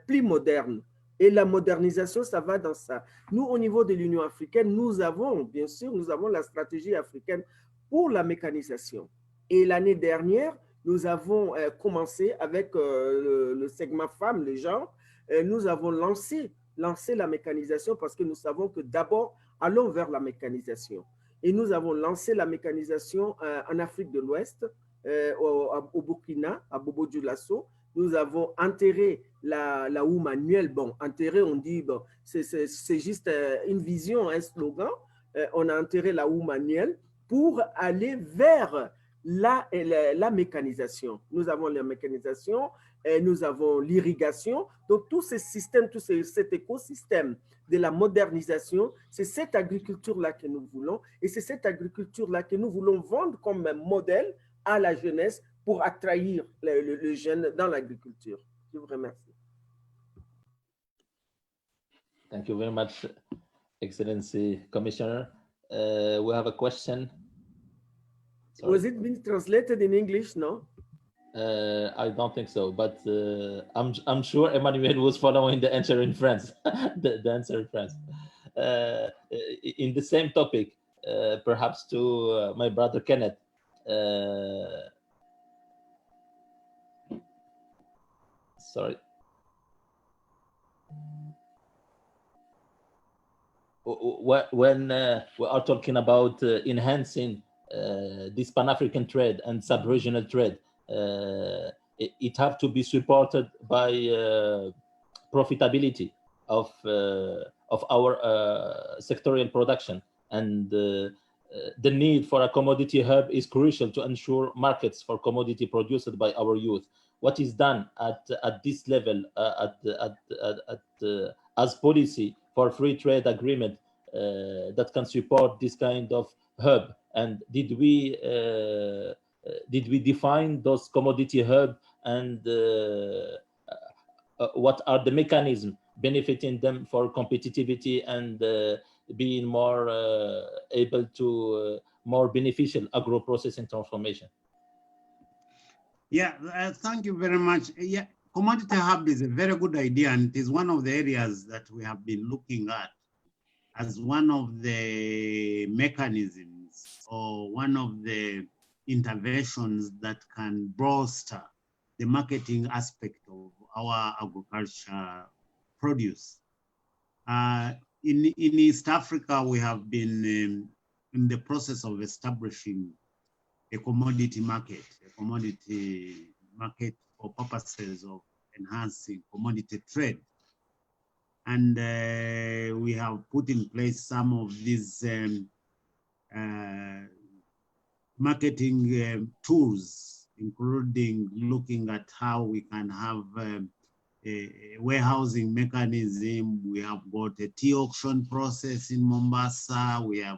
plus moderne. Et la modernisation, ça va dans ça. Nous, au niveau de l'Union africaine, nous avons, bien sûr, nous avons la stratégie africaine pour la mécanisation. Et l'année dernière, nous avons commencé avec le segment femmes, les gens. Nous avons lancé la mécanisation parce que nous savons que d'abord, allons vers la mécanisation. Et nous avons lancé la mécanisation en Afrique de l'Ouest, au Burkina, à Bobo-Dioulasso. Nous avons enterré la houe manuelle. Bon, enterré, on dit, bon, c'est juste une vision, un slogan. On a enterré la houe manuelle pour aller vers la mécanisation. Nous avons la mécanisation, nous avons l'irrigation. Donc, tous ces systèmes, cet écosystème de la modernisation, c'est cette agriculture-là que nous voulons et c'est cette agriculture-là que nous voulons vendre comme un modèle à la jeunesse pour attraire le jeune dans l'agriculture. Je vous remercie. Thank you very much, Excellency Commissioner. We have a question. Sorry. Was it being translated in English? No? I don't think so, but I'm sure Emmanuel was following the answer in French. the answer in French. In the same topic, perhaps to my brother Kenneth. Sorry. When we are talking about enhancing this Pan-African trade and sub-regional trade, it have to be supported by profitability of our sectorial production, and the need for a commodity hub is crucial to ensure markets for commodity produced by our youth. What is done at this level as policy for free trade agreement that can support this kind of hub? And did we define those commodity hub, and what are the mechanisms benefiting them for competitivity and being more able to more beneficial agro-processing transformation. Yeah, thank you very much. Yeah, commodity hub is a very good idea, and it is one of the areas that we have been looking at as one of the mechanisms or one of the interventions that can bolster the marketing aspect of our agriculture produce. In East Africa, we have been in the process of establishing a commodity market for purposes of enhancing commodity trade. And we have put in place some of these marketing tools, including looking at how we can have a warehousing mechanism. We have got a tea auction process in Mombasa. We're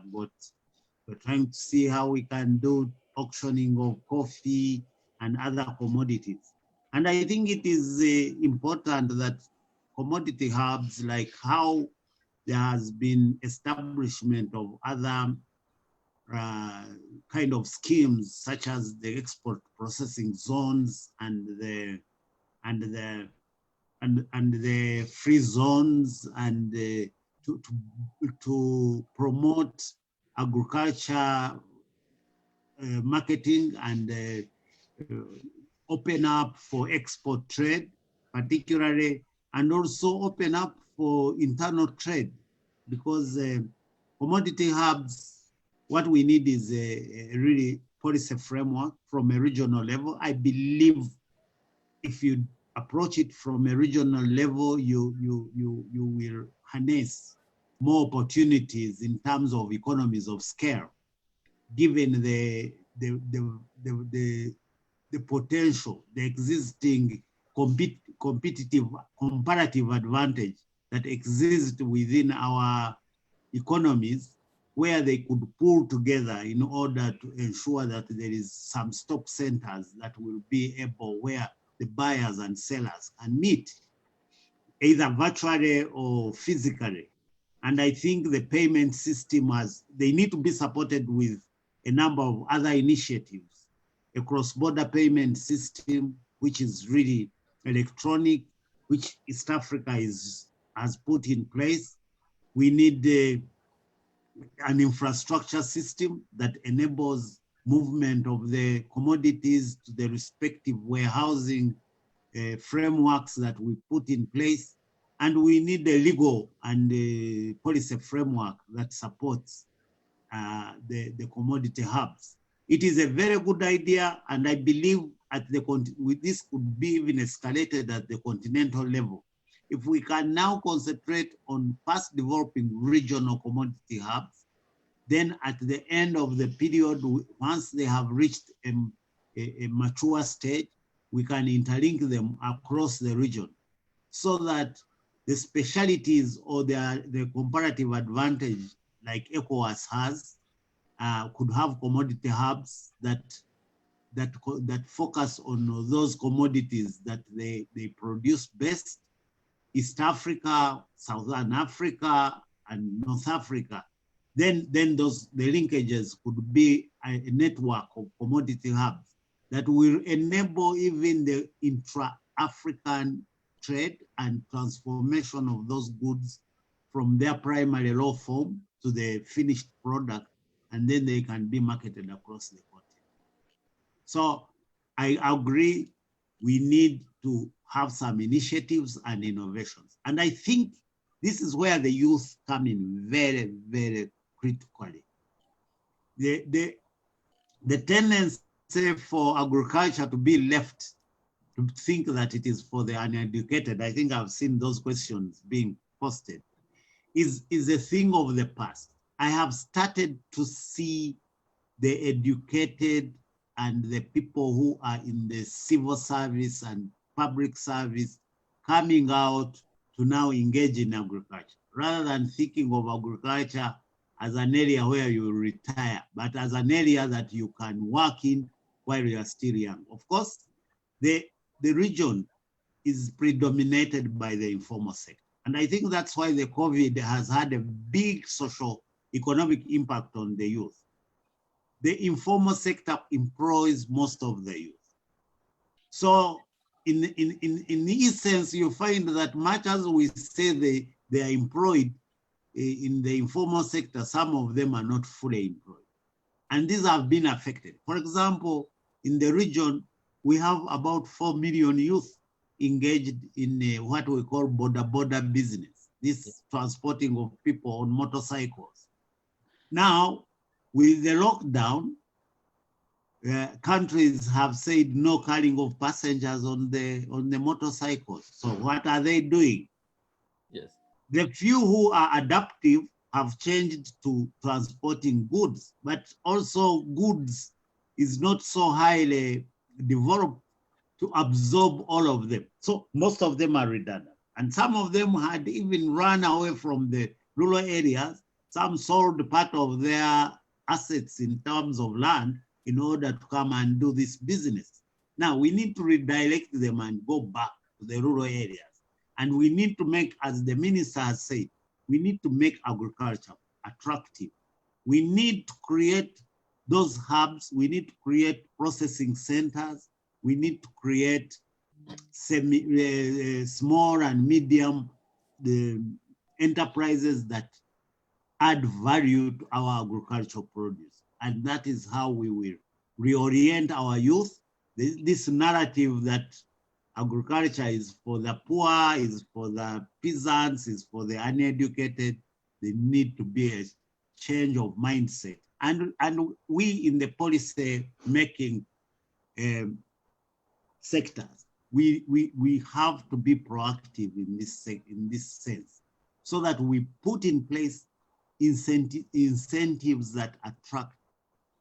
trying to see how we can do auctioning of coffee and other commodities. And I think it is important that commodity hubs, like how there has been establishment of other kind of schemes, such as the export processing zones and the free zones, and to promote agriculture marketing and open up for export trade, particularly, and also open up for internal trade, because commodity hubs, what we need is a really policy framework from a regional level. I believe if you approach it from a regional level, you will harness more opportunities in terms of economies of scale, given the potential, the existing comparative advantage that exists within our economies, where they could pull together in order to ensure that there is some stock centers that will be able, where the buyers and sellers can meet, either virtually or physically. And I think the payment system they need to be supported with a number of other initiatives. A cross-border payment system, which is really electronic, which East Africa has put in place. We need an infrastructure system that enables movement of the commodities to the respective warehousing frameworks that we put in place. And we need a legal and a policy framework that supports the commodity hubs. It is a very good idea, and I believe this could be even escalated at the continental level. If we can now concentrate on fast developing regional commodity hubs, then at the end of the period, once they have reached a mature stage, we can interlink them across the region, so that the specialties or the comparative advantage like ECOWAS has could have commodity hubs that focus on those commodities that they produce best. East Africa, Southern Africa, and North Africa. Then the linkages could be a network of commodity hubs that will enable even the intra-African trade and transformation of those goods from their primary raw form to the finished product, and then they can be marketed across the continent. So I agree, we need to have some initiatives and innovations. And I think this is where the youth come in very, very critically. The tendency for agriculture to be left to think that it is for the uneducated, I think I've seen those questions being posted, is a thing of the past. I have started to see the educated and the people who are in the civil service and public service coming out to now engage in agriculture, rather than thinking of agriculture as an area where you retire, but as an area that you can work in while you are still young. Of course, the region is predominated by the informal sector. And I think that's why the COVID has had a big social economic impact on the youth. The informal sector employs most of the youth. So in this sense, you find that much as we say they are employed in the informal sector, some of them are not fully employed. And these have been affected. For example, in the region, we have about 4 million youth engaged in what we call border business, this transporting of people on motorcycles. Now, with the lockdown, countries have said no carrying of passengers on the motorcycles. So what are they doing? Yes. The few who are adaptive have changed to transporting goods, but also goods is not so highly developed to absorb all of them. So most of them are redundant. And some of them had even run away from the rural areas. Some sold part of their assets in terms of land in order to come and do this business. Now we need to redirect them and go back to the rural areas. And we need to make, as the minister has said, we need to make agriculture attractive. We need to create those hubs. We need to create processing centers. We need to create small and medium enterprises that add value to our agricultural produce. And that is how we will reorient our youth. This narrative that agriculture is for the poor, is for the peasants, is for the uneducated, there need to be a change of mindset. And we in the policy making sectors, we have to be proactive in this sense, so that we put in place incentives that attract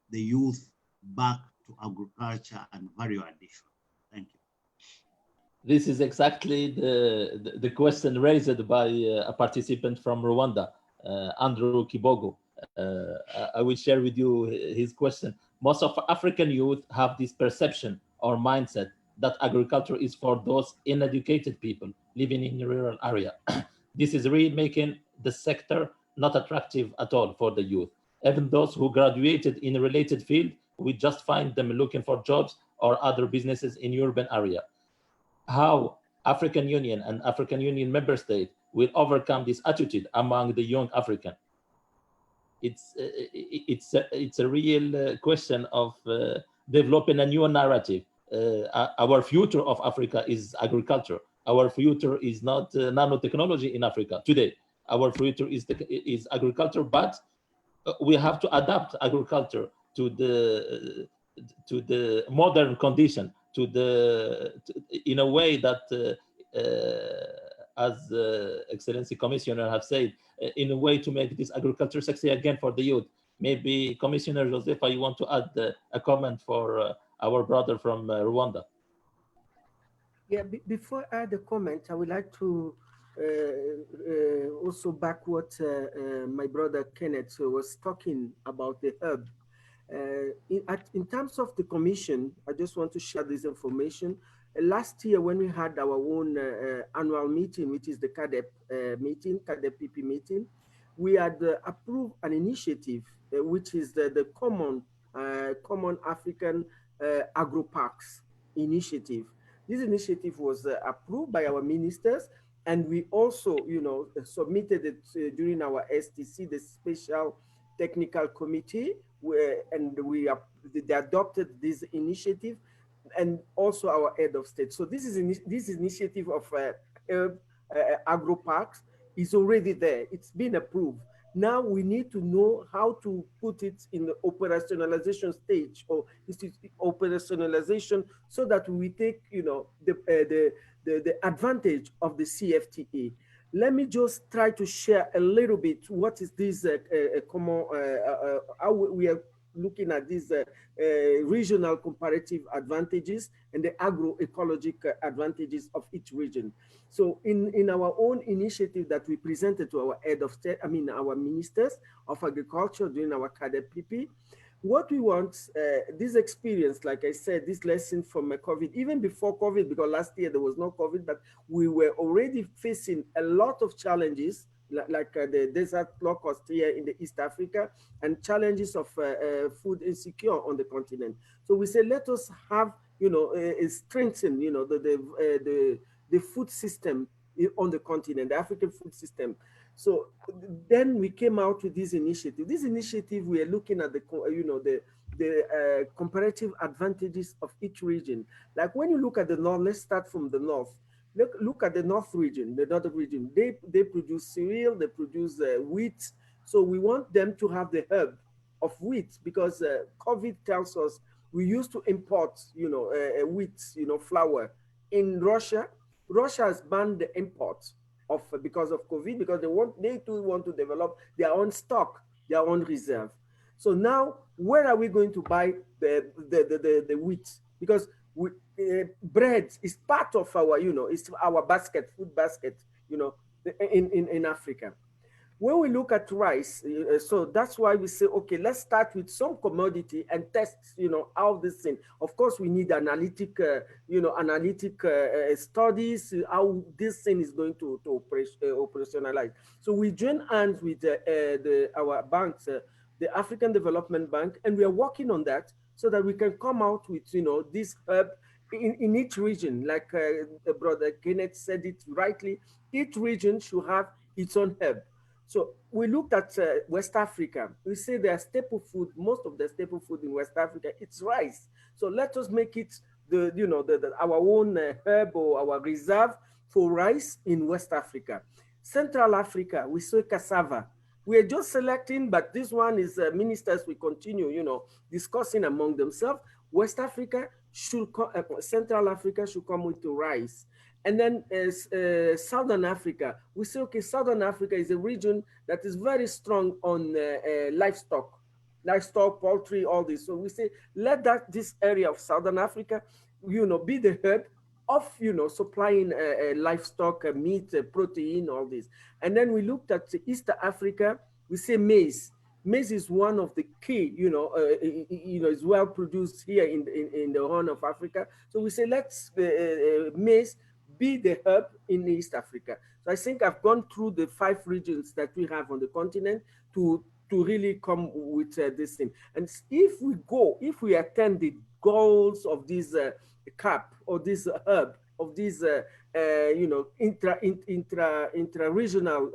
the youth back to agriculture and value addition. Thank you. This is exactly the question raised by a participant from Rwanda, Andrew Kibogo. I will share with you his question. Most of African youth have this perception or mindset that agriculture is for those uneducated people living in a rural area. This is really making the sector not attractive at all for the youth. Even those who graduated in a related field, we just find them looking for jobs or other businesses in urban area. How African Union and African Union member state will overcome this attitude among the young African? It's a real question of developing a new narrative. Our future of Africa is agriculture. Our future is not nanotechnology in Africa today. Our future is agriculture, but we have to adapt agriculture to the modern condition, in a way that, as Excellency Commissioner have said, in a way to make this agriculture sexy again for the youth. Maybe Commissioner Josefa, you want to add a comment for our brother from Rwanda? Yeah, before I add a comment, I would like to also back what my brother Kenneth was talking about the hub. In terms of the commission, I just want to share this information. Last year, when we had our own annual meeting, which is the CADEP meeting, CADEP PP meeting, we had approved an initiative, which is the Common African Agro Parks initiative. This initiative was approved by our ministers, and we also, submitted it during our STC, the Special Technical Committee, and they adopted this initiative, and also our head of state. So this initiative of agro parks is already there. It's been approved. Now we need to know how to put it in the operationalization stage, or operationalization, so that we take, the advantage of the CFTA. Let me just try to share a little bit what is this common, how we are looking at these regional comparative advantages and the agroecologic advantages of each region. So in our own initiative that we presented to our head of state, our ministers of agriculture during our CADEP-PP, What we want, this experience, like I said, this lesson from COVID, even before COVID, because last year there was no COVID, but we were already facing a lot of challenges, like the desert locust here in the East Africa, and challenges of food insecure on the continent. So we say, let us have, strengthen, the food system on the continent, the African food system. So then we came out with this initiative. This initiative, we are looking at the comparative advantages of each region. Like when you look at the north, let's start from the north. Look at the north region, the northern region. They produce cereal, they produce wheat. So we want them to have the hub of wheat, because COVID tells us we used to import, wheat, flour in Russia. Russia has banned the import of, because of COVID, because they too want to develop their own stock, their own reserve. So now, where are we going to buy the wheat? Because bread is part of our, it's our basket, food basket, in Africa. When we look at rice, so that's why we say, okay, let's start with some commodity and test, how this thing. Of course, we need analytic, studies, how this thing is going to operationalize. So we join hands with our banks, the African Development Bank, and we are working on that so that we can come out with, this hub in each region. Like Brother Kenneth said it rightly, each region should have its own hub. So we looked at West Africa. We say their staple food, most of the staple food in West Africa, it's rice. So let us make it our own herb or our reserve for rice in West Africa. Central Africa, we say cassava. We are just selecting, but this one is ministers we continue, discussing among themselves. West Africa should Central Africa should come with the rice. And then Southern Africa, we say, okay, Southern Africa is a region that is very strong on livestock, poultry, all this. So we say, let this area of Southern Africa, be the hub of, supplying livestock, meat, protein, all this. And then we looked at East Africa, we say maize. Maize is one of the key, is well produced here in the Horn of Africa. So we say, let's maize be the hub in East Africa. So I think I've gone through the 5 regions that we have on the continent to really come with this thing. And if we attend the goals of this CAP or this hub of this, intra-regional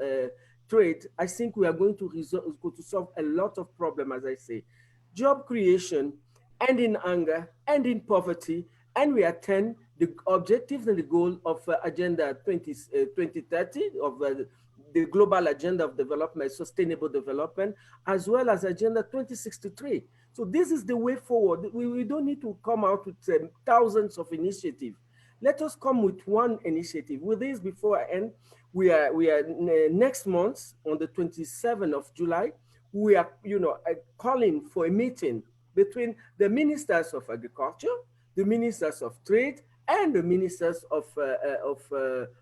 trade, I think we are going to solve a lot of problems, as I say. Job creation, ending hunger, ending poverty, and we attend the objectives and the goal of Agenda 2030 of the Global Agenda of Development, Sustainable Development, as well as Agenda 2063. So this is the way forward. We don't need to come out with thousands of initiatives. Let us come with one initiative. With this, before I end, we are next month on the 27th of July, we are calling for a meeting between the ministers of agriculture, the ministers of trade, and the ministers of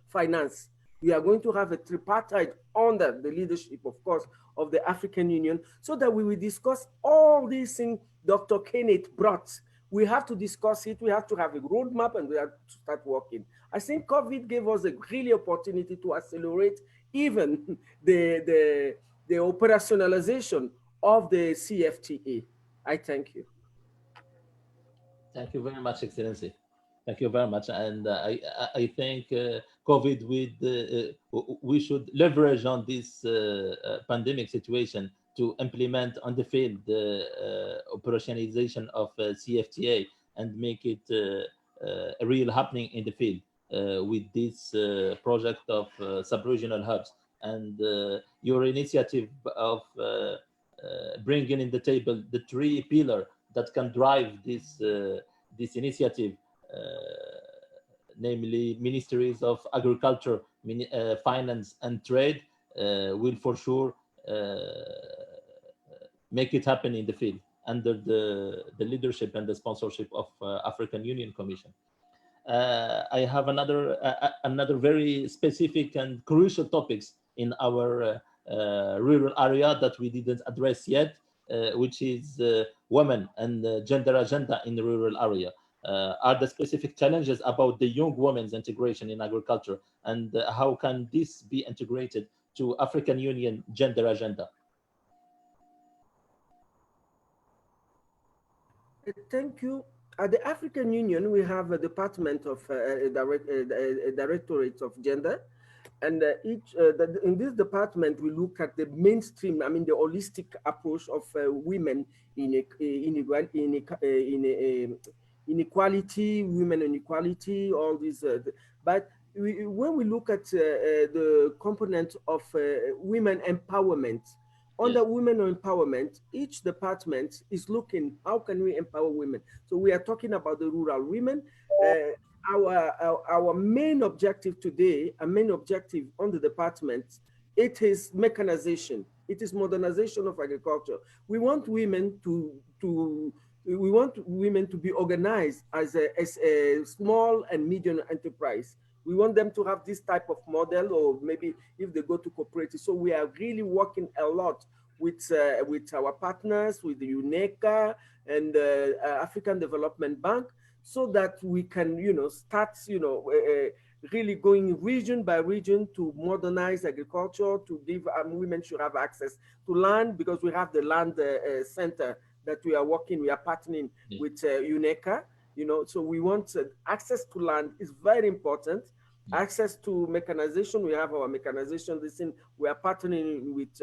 finance. We are going to have a tripartite under the leadership, of course, of the African Union, so that we will discuss all these things Dr. Kenneth brought. We have to discuss it. We have to have a roadmap, and we have to start working. I think COVID gave us a really opportunity to accelerate even the operationalization of the CFTA. I thank you. Thank you very much, Excellency. Thank you very much. And I think COVID, we should leverage on this pandemic situation to implement on the field the operationalization of CFTA and make it a real happening in the field with this project of sub-regional hubs. And your initiative of bringing in the table the 3 pillars that can drive this initiative, namely Ministries of Agriculture, Finance and Trade, will for sure make it happen in the field under the leadership and the sponsorship of African Union Commission. I have another very specific and crucial topics in our rural area that we didn't address yet. which is women and gender agenda in the rural area. Are the specific challenges about the young women's integration in agriculture, and how can this be integrated to African Union gender agenda? Thank you. At the African Union, we have a department of a directorate of gender, and in this department we look at the mainstream, I mean the holistic approach of women inequality, women inequality, all these. But when we look at the component of women empowerment, under women empowerment, each department is looking how can we empower women. So we are talking about the rural women. Our main objective today, a main objective on the department, it is mechanization. It is modernization of agriculture. We want women to be organized as a small and medium enterprise. We want them to have this type of model, or maybe if they go to cooperative. So we are really working a lot with our partners, with the UNECA and African Development Bank, so that we can, start, really going region by region to modernize agriculture, to give women should have access to land, because we have the land center that we are working, we are partnering with UNECA, so we want access to land is very important. Access to mechanization, we have our mechanization, we are partnering with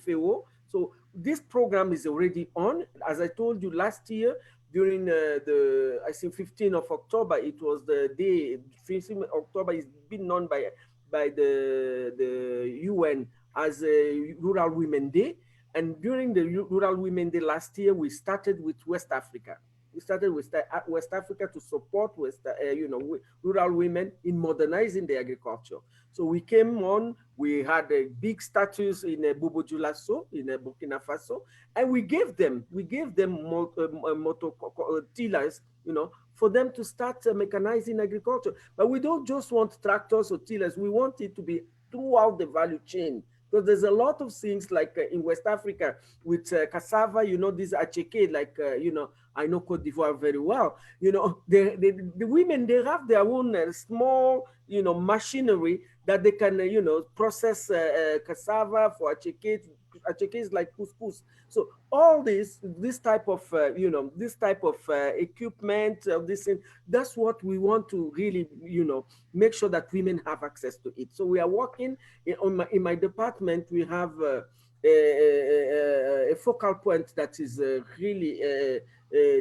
FAO. So this program is already on. As I told you last year, during I think 15th of October, it was the day, 15th of October is been known by the UN as a Rural Women Day. And during the Rural Women Day last year, we started with West Africa. We started with West Africa to support rural women in modernizing the agriculture. So we came on, we had a big status in Bobo Dioulasso in Burkina Faso, and we gave them motor tillers, for them to start mechanizing agriculture. But we don't just want tractors or tillers, we want it to be throughout the value chain. Because there's a lot of things like in West Africa with cassava, these acheke, like, I know Cote d'Ivoire very well. The women, they have their own small, machinery that they can, process cassava for acheke. Acheke is like couscous. So all this type of, this type of equipment, that's what we want to really, make sure that women have access to it. So we are working in my department. We have a focal point that is really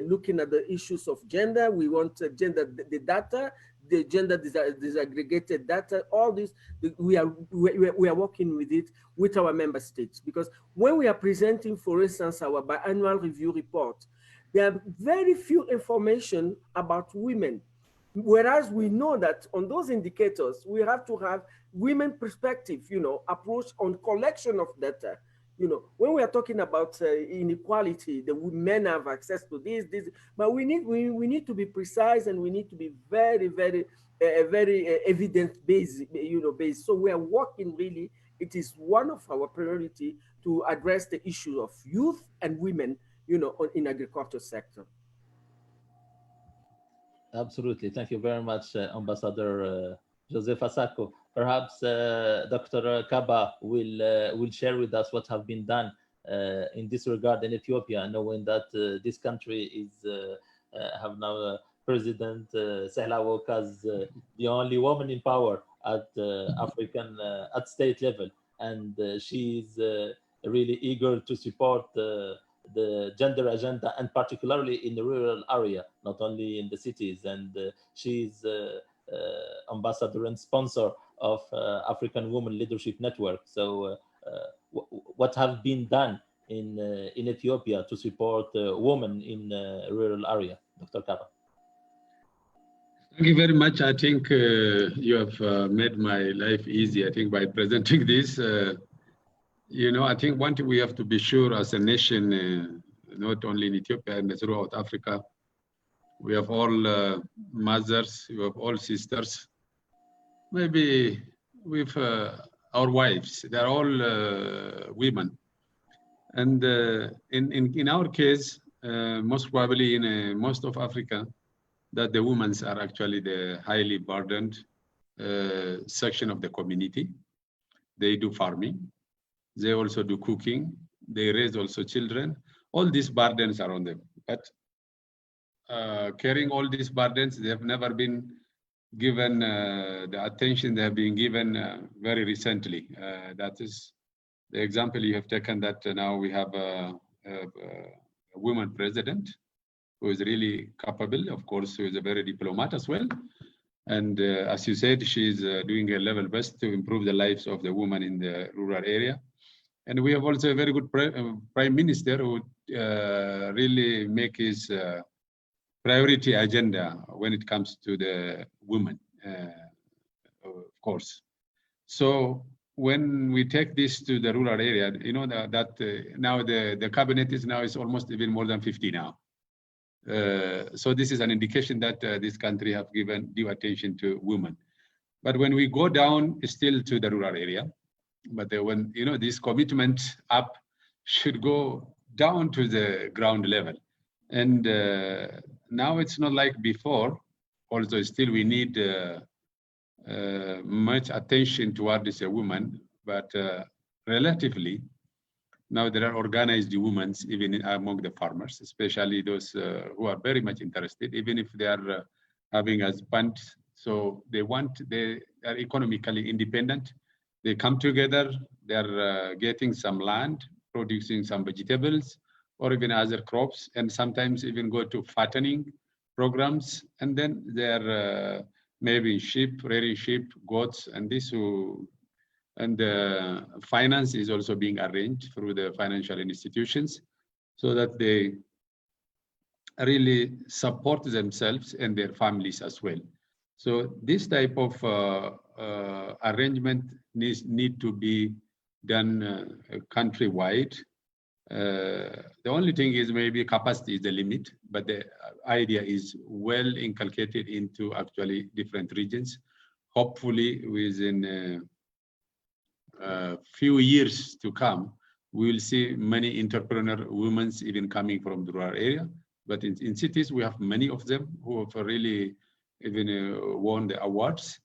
looking at the issues of gender. We want gender, the data, the gender disaggregated data, all this, we are working with it with our member states. Because when we are presenting, for instance, our biannual review report, there are very few information about women. Whereas we know that on those indicators, we have to have women perspective, approach on collection of data. When we are talking about inequality, the men have access to this, but we need to be precise, and we need to be very, very, very evidence-based, based. So we are working really. It is one of our priority to address the issue of youth and women, in agriculture sector. Absolutely. Thank you very much, Ambassador Joseph Asako. Perhaps Dr. Kaba will share with us what have been done in this regard in Ethiopia, knowing that this country is have now President Sehla Work as the only woman in power at African at state level, and she is really eager to support the gender agenda, and particularly in the rural area, not only in the cities. And she's ambassador and sponsor of African Women Leadership Network. So what have been done in Ethiopia to support women in rural area, Dr. Kaba? Thank you very much. I think you have made my life easy, I think, by presenting this. I think one thing we have to be sure as a nation, not only in Ethiopia and throughout Africa, we have all mothers, we have all sisters, maybe with our wives. They're all women. And in our case, most probably in most of Africa, that the women are actually the highly burdened section of the community. They do farming. They also do cooking. They raise also children. All these burdens are on them. But carrying all these burdens, they have never been given the attention they have been given very recently. That is the example you have taken, that now we have a woman president who is really capable, of course, who is a very diplomat as well. And as you said, she's doing her level best to improve the lives of the women in the rural area. And we have also a very good prime minister who really make his priority agenda when it comes to the women, of course. So when we take this to the rural area, you know that now the cabinet is almost even more than 50 now. So this is an indication that this country have given due attention to women. But when we go down still to the rural area, but when this commitment up should go down to the ground level. And now it's not like before, although still we need much attention towards a woman, but relatively, now there are organized women even among the farmers, especially those who are very much interested, even if they are having husbands. So they are economically independent. They come together, they're getting some land, producing some vegetables, or even other crops, and sometimes even go to fattening programs. And then they're maybe sheep, rearing sheep, goats, and this who, and finance is also being arranged through the financial institutions so that they really support themselves and their families as well. So this type of arrangement need to be done countrywide. The only thing is maybe capacity is the limit, but the idea is well inculcated into actually different regions. Hopefully within a few years to come, we will see many entrepreneur women even coming from the rural area. But in cities, we have many of them who have really even won the awards,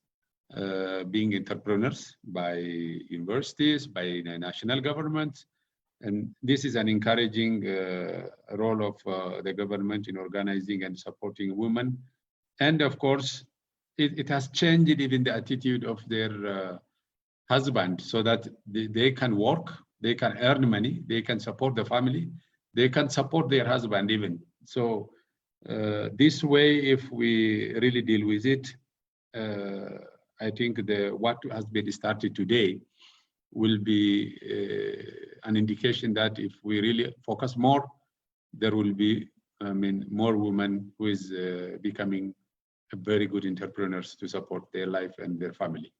being entrepreneurs by universities, by the national government. And this is an encouraging role of the government in organizing and supporting women. And of course, it has changed even the attitude of their husband, so that they can work, they can earn money, they can support the family, they can support their husband even. So this way, if we really deal with it, I think what has been started today will be an indication that if we really focus more, there will be, more women who is becoming very good entrepreneurs to support their life and their family.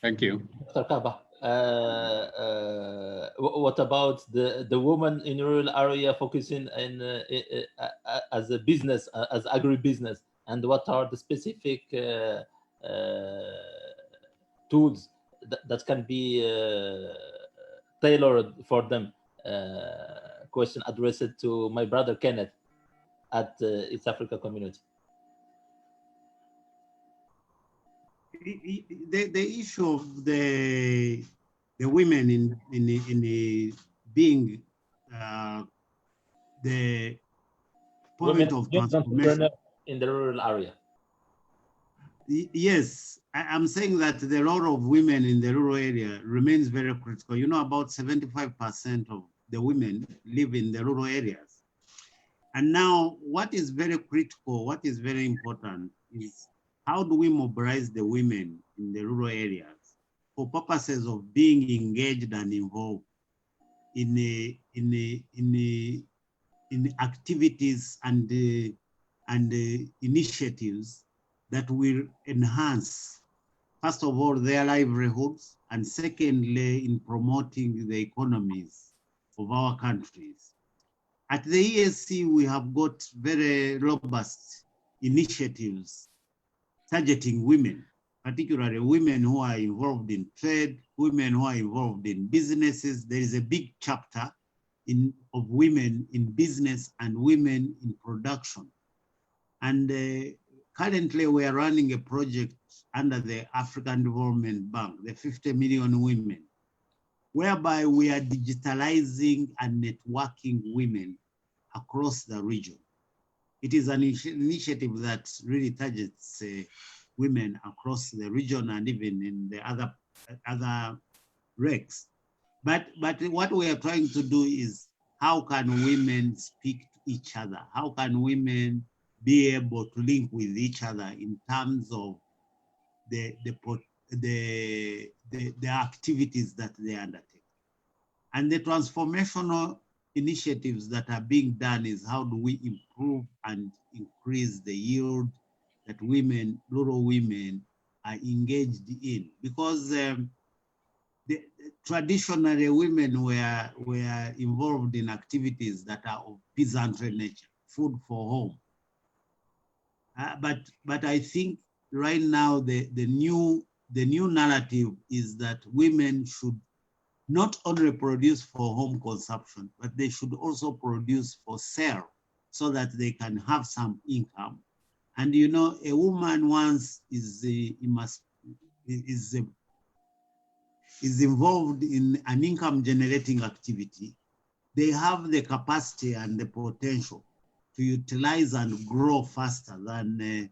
Thank you. Dr. Kaba, what about the woman in rural area focusing in as a business, as agribusiness, and what are the specific tools that can be tailored for them? Question addressed to my brother Kenneth at East Africa Community. The issue of the women in being the point of transformation in the rural area. Yes, I'm saying that the role of women in the rural area remains very critical. You know, about 75% of the women live in the rural areas. And now what is very critical, what is very important is how do we mobilize the women in the rural areas for purposes of being engaged and involved in activities and initiatives that will enhance, first of all, their livelihoods, and secondly, in promoting the economies of our countries. At the ESC, we have got very robust initiatives targeting women, particularly women who are involved in trade, women who are involved in businesses. There is a big chapter of women in business and women in production. And currently we are running a project under the African Development Bank, the 50 million women, whereby we are digitalizing and networking women across the region. It is an initiative that really targets women across the region and even in the other recs. But what we are trying to do is, how can women speak to each other? How can women be able to link with each other in terms of the activities that they undertake? And the transformational initiatives that are being done is, how do we improve and increase the yield that women, rural women, are engaged in? Because traditionally women were involved in activities that are of peasantry nature, food for home. But I think right now the new narrative is that women should not only produce for home consumption, but they should also produce for sale so that they can have some income. And you know, a woman once is involved in an income generating activity, they have the capacity and the potential to utilize and grow faster than the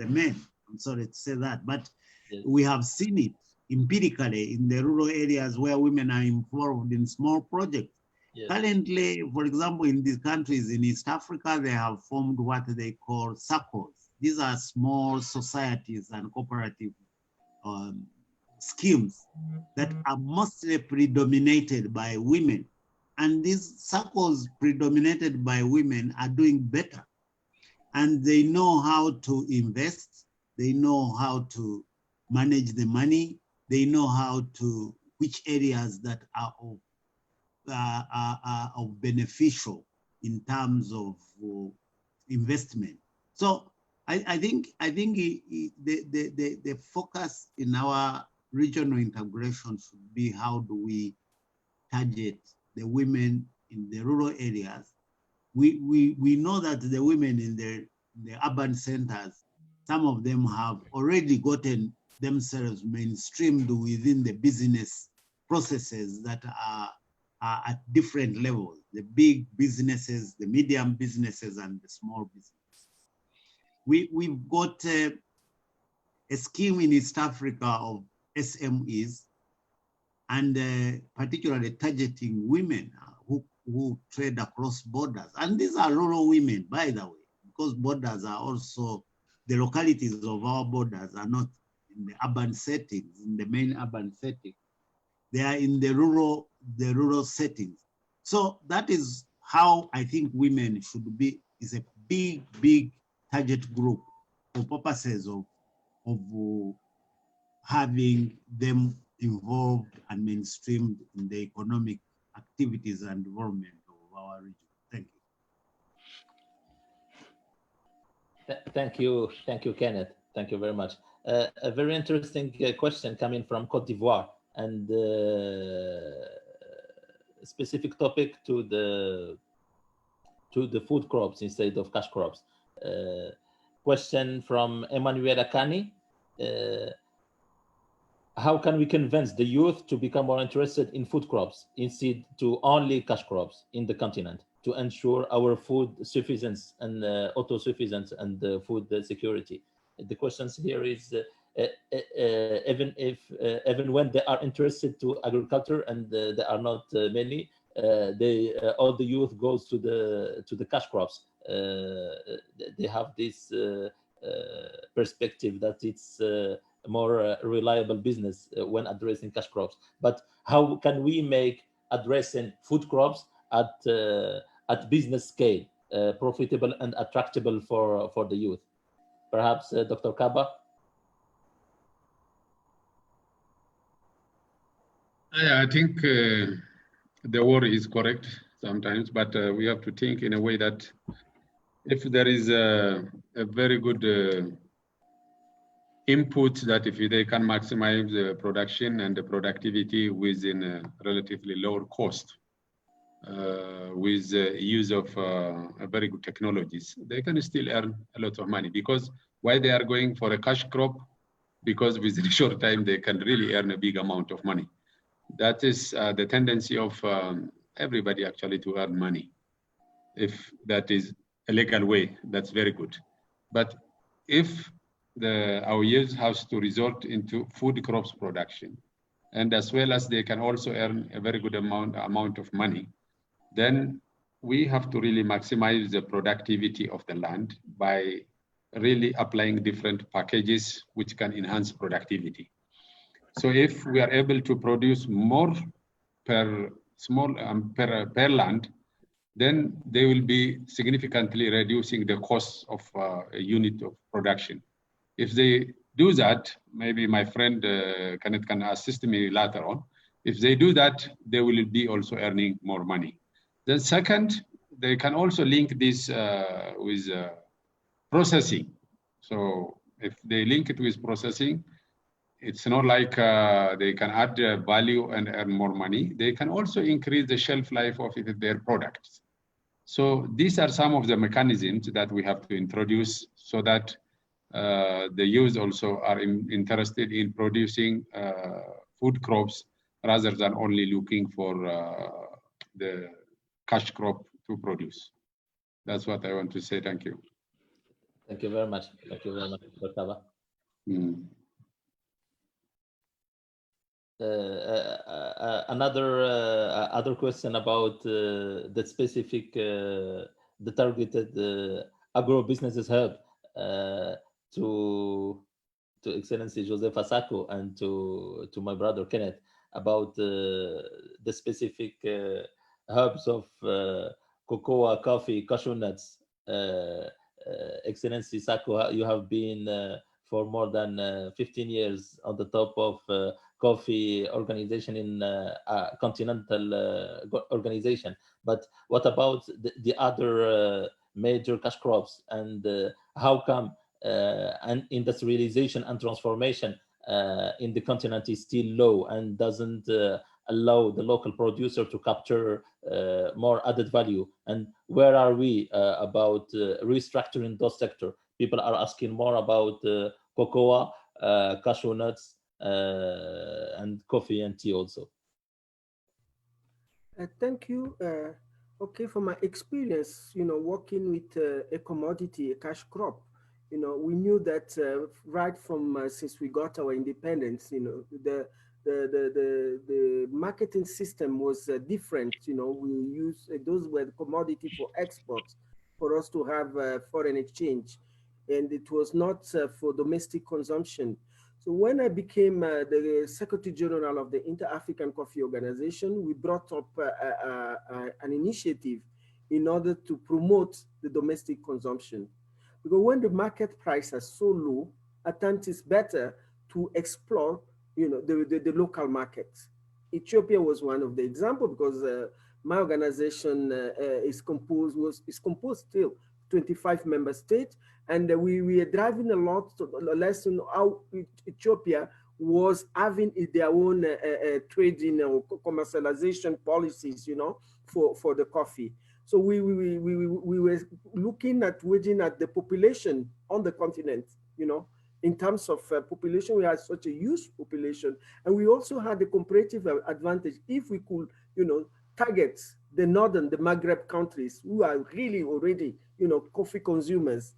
men. I'm sorry to say that, but yes, we have seen it empirically in the rural areas where women are involved in small projects. Yes. Currently, for example, in these countries in East Africa, they have formed what they call circles. These are small societies and cooperative schemes that are mostly predominated by women. And these circles predominated by women are doing better. And they know how to invest. They know how to manage the money. They know how to, which areas that are of beneficial in terms of investment. So I think the focus in our regional integration should be, how do we target the women in the rural areas? We know that the women in the urban centers, some of them have already gotten themselves mainstreamed within the business processes that are at different levels, the big businesses, the medium businesses, and the small businesses. We've got a scheme in East Africa of SMEs, and particularly targeting women who trade across borders. And these are rural women, by the way, because borders are also, the localities of our borders are not in the urban settings, in the main urban setting. They are in the rural settings. So that is how I think women should be, is a big target group for purposes of having them involved and mainstreamed in the economic activities and development of our region. Thank you. Thank you, Kenneth. Thank you very much. A very interesting question coming from Cote d'Ivoire, and specific topic to the food crops instead of cash crops. Question from Emmanuel Akani. How can we convince the youth to become more interested in food crops instead to only cash crops in the continent to ensure our food sufficiency and autosufficiency and food security? The questions here is even when they are interested to agriculture, and there are not many, all the youth goes to the cash crops. They have this perspective that it's a more reliable business when addressing cash crops. But how can we make addressing food crops at business scale profitable and attractable for the youth? Perhaps Dr. Kaba? I think the word is correct sometimes, but we have to think in a way that if there is a very good input that if they can maximize the production and the productivity within a relatively lower cost, with the use of very good technologies, they can still earn a lot of money. Because why they are going for a cash crop? Because within a short time, they can really earn a big amount of money. That is the tendency of everybody actually to earn money. If that is a legal way, that's very good. But if our youth has to resort into food crops production, and as well as they can also earn a very good amount of money, then we have to really maximize the productivity of the land by really applying different packages which can enhance productivity. So if we are able to produce more per land, then they will be significantly reducing the cost of a unit of production. If they do that, maybe my friend Kenneth can assist me later on. If they do that, they will be also earning more money. Then second, they can also link this with processing. So if they link it with processing, it's not like they can add value and earn more money. They can also increase the shelf life of their products. So these are some of the mechanisms that we have to introduce so that the youth also are interested in producing food crops rather than only looking for the cash crop to produce. That's what I want to say. Thank you. Thank you very much. Thank you very much, Dr. Kaba. Another other question about the specific, the targeted agro businesses hub to Excellency Joseph Asako and to my brother Kenneth about the specific hubs of cocoa, coffee, cashew nuts. Excellency Sako, you have been for more than 15 years on the top of coffee organization in continental organization. But what about the other major cash crops, and how come and industrialization and transformation in the continent is still low and doesn't allow the local producer to capture more added value? And where are we about restructuring those sectors? People are asking more about cocoa, cashew nuts, and coffee and tea also. Thank you. Okay, from my experience, working with a commodity, a cash crop, we knew that right from since we got our independence, the marketing system was different. We use those were the commodity for exports for us to have foreign exchange, and it was not for domestic consumption. So when I became the Secretary General of the Inter-African Coffee Organization, we brought up an initiative in order to promote the domestic consumption. Because when the market price is so low, at times it's better to explore, the local market. Ethiopia was one of the examples, because my organization is composed still 25 member states, and we are driving a lot to lesson how Ethiopia was having their own trading or commercialization policies, for the coffee. So we were looking at waging at the population on the continent, in terms of population. We had such a huge population, and we also had a comparative advantage if we could, target the Maghreb countries who are really already, coffee consumers.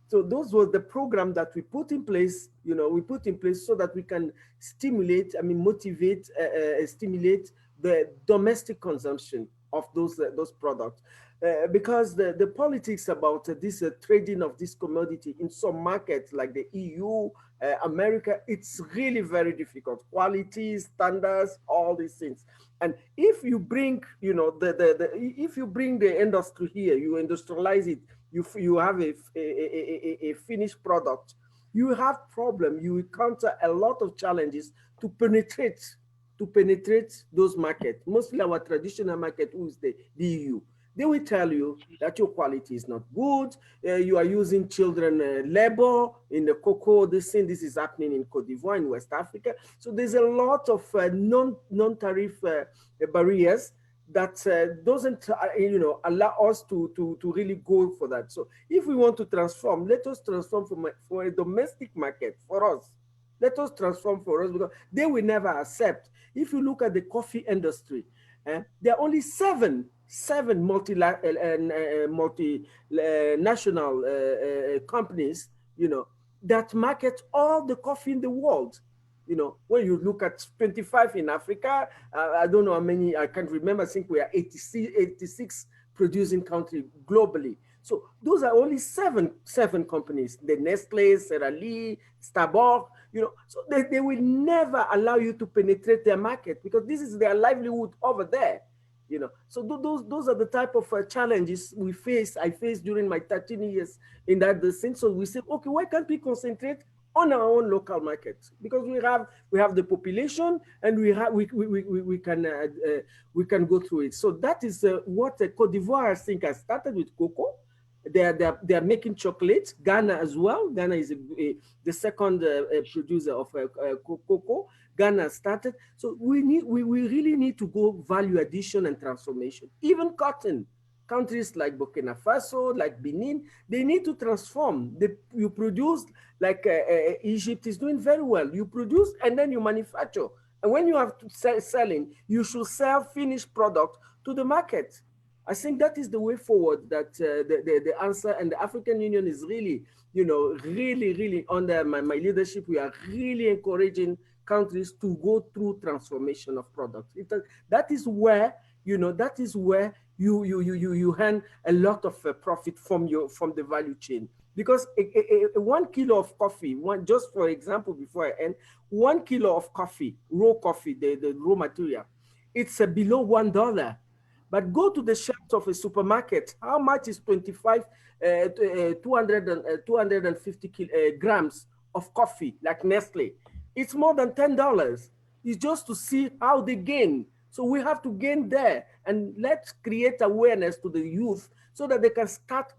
So those were the program that we put in place, so that we can stimulate, motivate, stimulate the domestic consumption of those products. Because the politics about this trading of this commodity in some markets like the EU, America, it's really very difficult. Quality, standards, all these things. And if you bring, if you bring the industry here, you industrialize it, you have a finished product, you have problem. You encounter a lot of challenges to penetrate those markets. Mostly our traditional market, who is the EU. They will tell you that your quality is not good. You are using children labor in the cocoa. This is happening in Cote d'Ivoire, in West Africa. So there's a lot of non-tariff barriers that doesn't allow us to really go for that. So if we want to transform, let us transform for a domestic market for us. Let us transform for us, because they will never accept. If you look at the coffee industry, there are only seven multinational companies, that market all the coffee in the world. When you look at 25 in Africa, I don't know how many, I can't remember, I think we are 86 producing country globally. So those are only seven companies, the Nestle, Sara Lee, Starbucks, so they will never allow you to penetrate their market, because this is their livelihood over there. So those are the type of challenges I faced during my 13 years in that scene. So we said, okay, why can't we concentrate on our own local markets? Because we have the population, and we can go through it. So that is what Cote d'Ivoire, I think, has started with cocoa. They are making chocolate. Ghana as well. Ghana is the second producer of cocoa. Ghana started. So we really need to go value addition and transformation. Even cotton, countries like Burkina Faso, like Benin, they need to transform. You produce, like Egypt is doing very well. You produce and then you manufacture. And when you have to selling, you should sell finished product to the market. I think that is the way forward, that the answer, and the African Union is really, really under my leadership, we are really encouraging countries to go through transformation of products. That is where, you earn a lot of profit from the value chain. Because 1 kilo of coffee, just for example, before I end, 1 kilo of coffee, raw coffee, the raw material, it's below $1. But go to the shelves of a supermarket. How much is 250 grams of coffee, like Nestle? It's more than $10. It's just to see how they gain. So we have to gain there, and let's create awareness to the youth so that they can start,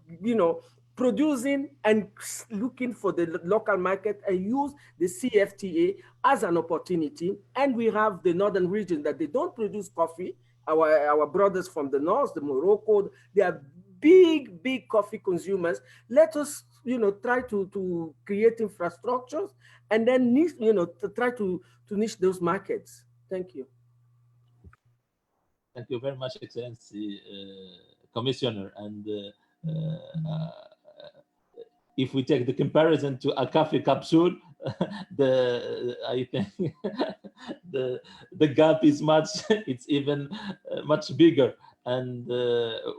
producing and looking for the local market, and use the CFTA as an opportunity. And we have the northern region that they don't produce coffee. Our brothers from the north, the Morocco, they are big coffee consumers. Let us, try to create infrastructures, and then to try to niche those markets. Thank you. Thank you very much, Excellency Commissioner. And if we take the comparison to a coffee capsule, I think the gap is it's even much bigger, and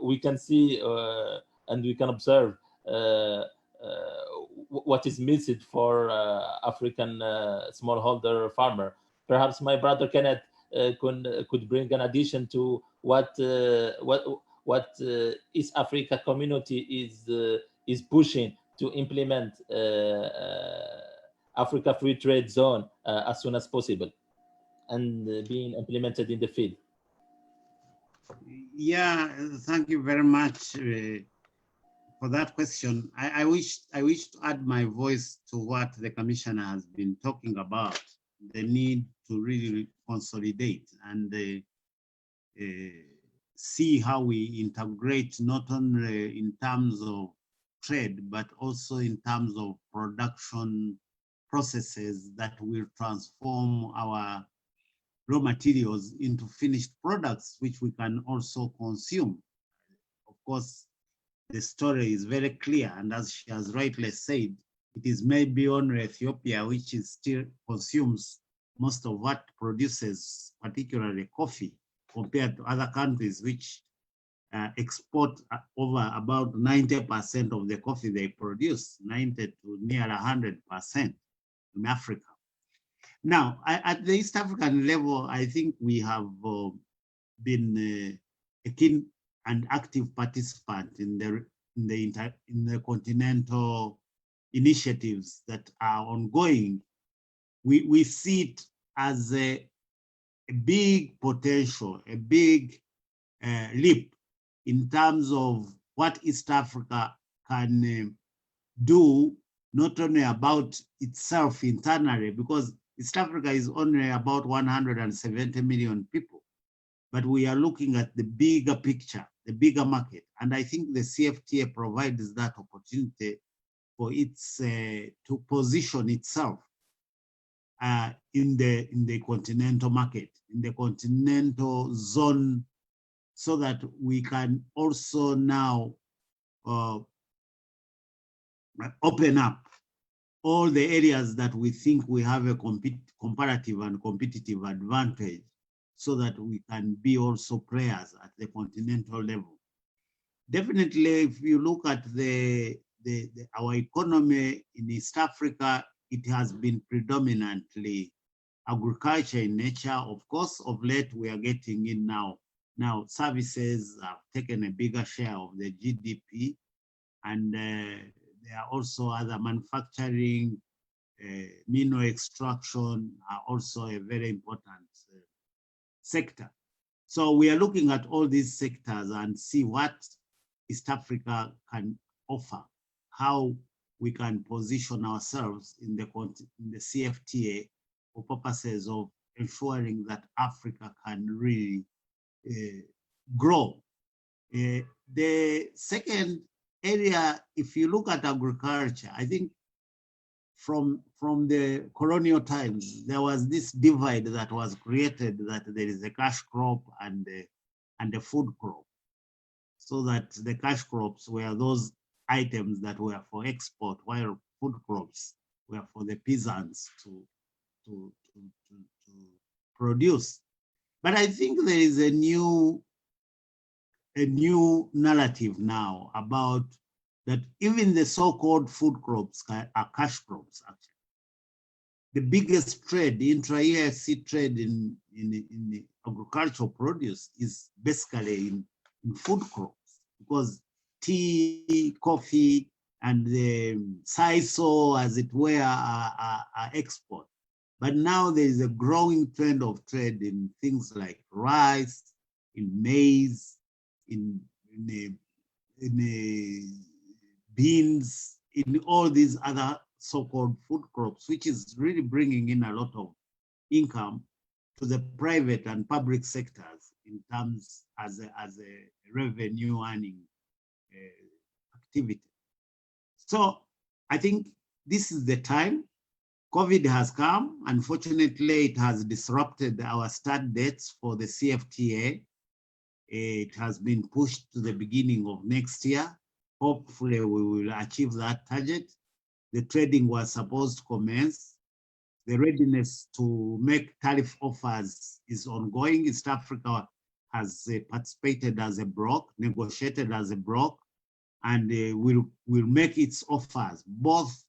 we can see and we can observe what is missing for African smallholder farmer. Perhaps my brother Kenneth could bring an addition to what East Africa community is pushing to implement Africa Free Trade Zone as soon as possible, and being implemented in the field. Yeah, thank you very much for that question. I wish to add my voice to what the Commissioner has been talking about, the need to really consolidate and see how we integrate, not only in terms of trade, but also in terms of production processes that will transform our raw materials into finished products, which we can also consume. Of course, the story is very clear, and as she has rightly said, it is maybe only Ethiopia which is still consumes most of what produces, particularly coffee, compared to other countries which export over about 90% of the coffee they produce, 90 to near 100% in Africa. Now, at the East African level, I think we have been a keen and active participant in the continental initiatives that are ongoing. We see it as a big potential, a big leap in terms of what East Africa can do, not only about itself internally, because East Africa is only about 170 million people, but we are looking at the bigger picture, the bigger market. And I think the CFTA provides that opportunity for its to position itself in the continental market, in the continental zone, so that we can also now open up all the areas that we think we have a comparative and competitive advantage, so that we can be also players at the continental level. Definitely, if you look at our economy in East Africa, it has been predominantly agriculture in nature. Of course, of late, we are getting in now. Now, services have taken a bigger share of the GDP, and there are also other manufacturing, mineral extraction are also a very important sector. So we are looking at all these sectors and see what East Africa can offer, how we can position ourselves in the CFTA for purposes of ensuring that Africa can really grow. The second area, if you look at agriculture, I think from the colonial times, there was this divide that was created, that there is a cash crop and a food crop. So that the cash crops were those items that were for export, while food crops were for the peasants to produce. But I think there is a new narrative now about that even the so-called food crops are cash crops, actually. The biggest trade, the intra-EAC trade in the agricultural produce is basically in food crops, because tea, coffee, and the sisal, as it were, are export. But now there is a growing trend of trade in things like rice, in maize, in beans, in all these other so-called food crops, which is really bringing in a lot of income to the private and public sectors in terms as a revenue earning activity. So I think this is the time. COVID has come. Unfortunately, it has disrupted our start dates for the CFTA. It has been pushed to the beginning of next year. Hopefully, we will achieve that target. The trading was supposed to commence. The readiness to make tariff offers is ongoing. East Africa has participated as a bloc, negotiated as a bloc, and will make its offers, both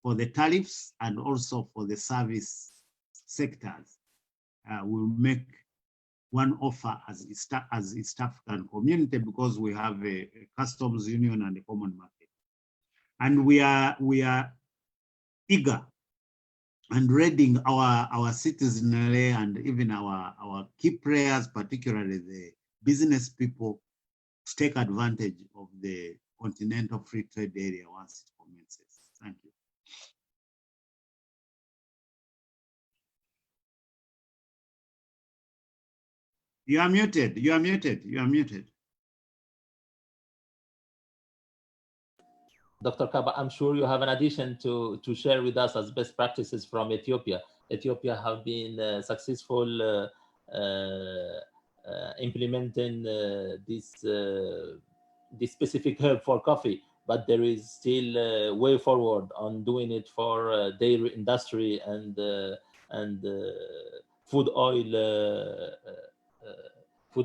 for the tariffs and also for the service sectors. We'll make one offer as East African community, because we have a customs union and a common market. And we are eager and readying our citizenry and even our key players, particularly the business people, to take advantage of the continental free trade area once it commences. Thank you. You are muted. You are muted. You are muted. Dr. Kaba, I'm sure you have an addition to share with us as best practices from Ethiopia. Ethiopia have been successful implementing this specific herb for coffee, but there is still a way forward on doing it for dairy industry and food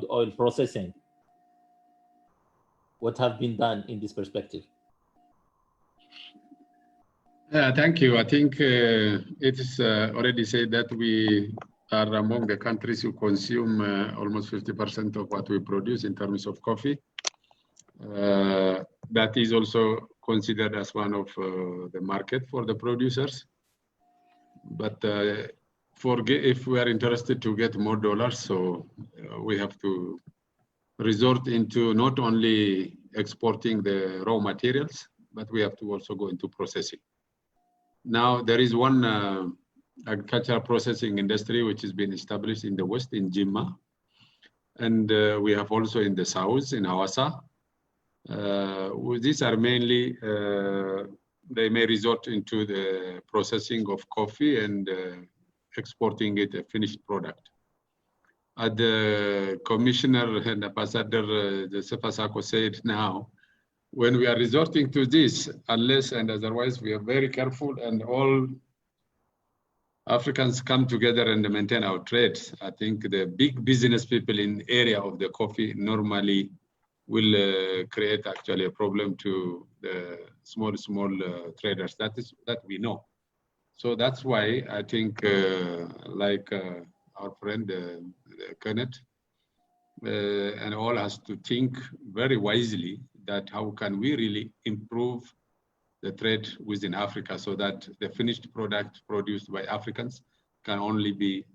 oil processing. What have been done in this perspective? Thank you. I think it is already said that we are among the countries who consume almost 50% of what we produce in terms of coffee. That is also considered as one of the market for the producers. But if we are interested to get more dollars, so we have to resort into not only exporting the raw materials, but we have to also go into processing. Now, there is one agricultural processing industry which has been established in the West, in Jimma. And we have also in the South, in Hawassa. These are mainly, they may resort into the processing of coffee and exporting it a finished product. The Commissioner and Ambassador Joseph Asako said now, when we are resorting to this, unless and otherwise, we are very careful and all Africans come together and maintain our trade. I think the big business people in area of the coffee normally will create actually a problem to the small traders. That we know. So that's why I think like our friend Kenneth and all has to think very wisely that how can we really improve the trade within Africa so that the finished product produced by Africans can only be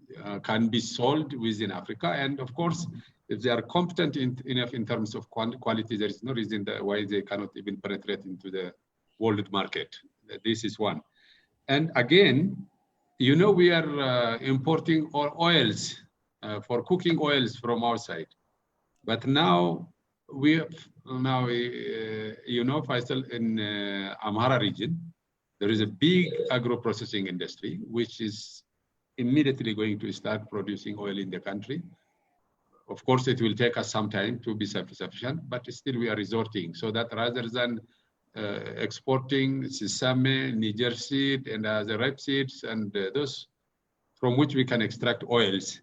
can be sold within Africa. And of course, if they are competent enough in terms of quality, there is no reason why they cannot even penetrate into the world market. This is one. And again, you know, we are importing oils for cooking oils from outside. But now we have, you know, Faisal, in Amhara region, there is a big agro-processing industry, which is immediately going to start producing oil in the country. Of course, it will take us some time to be self-sufficient, but still we are resorting so that rather than exporting sesame, Niger seed, and the rapeseeds, and those from which we can extract oils,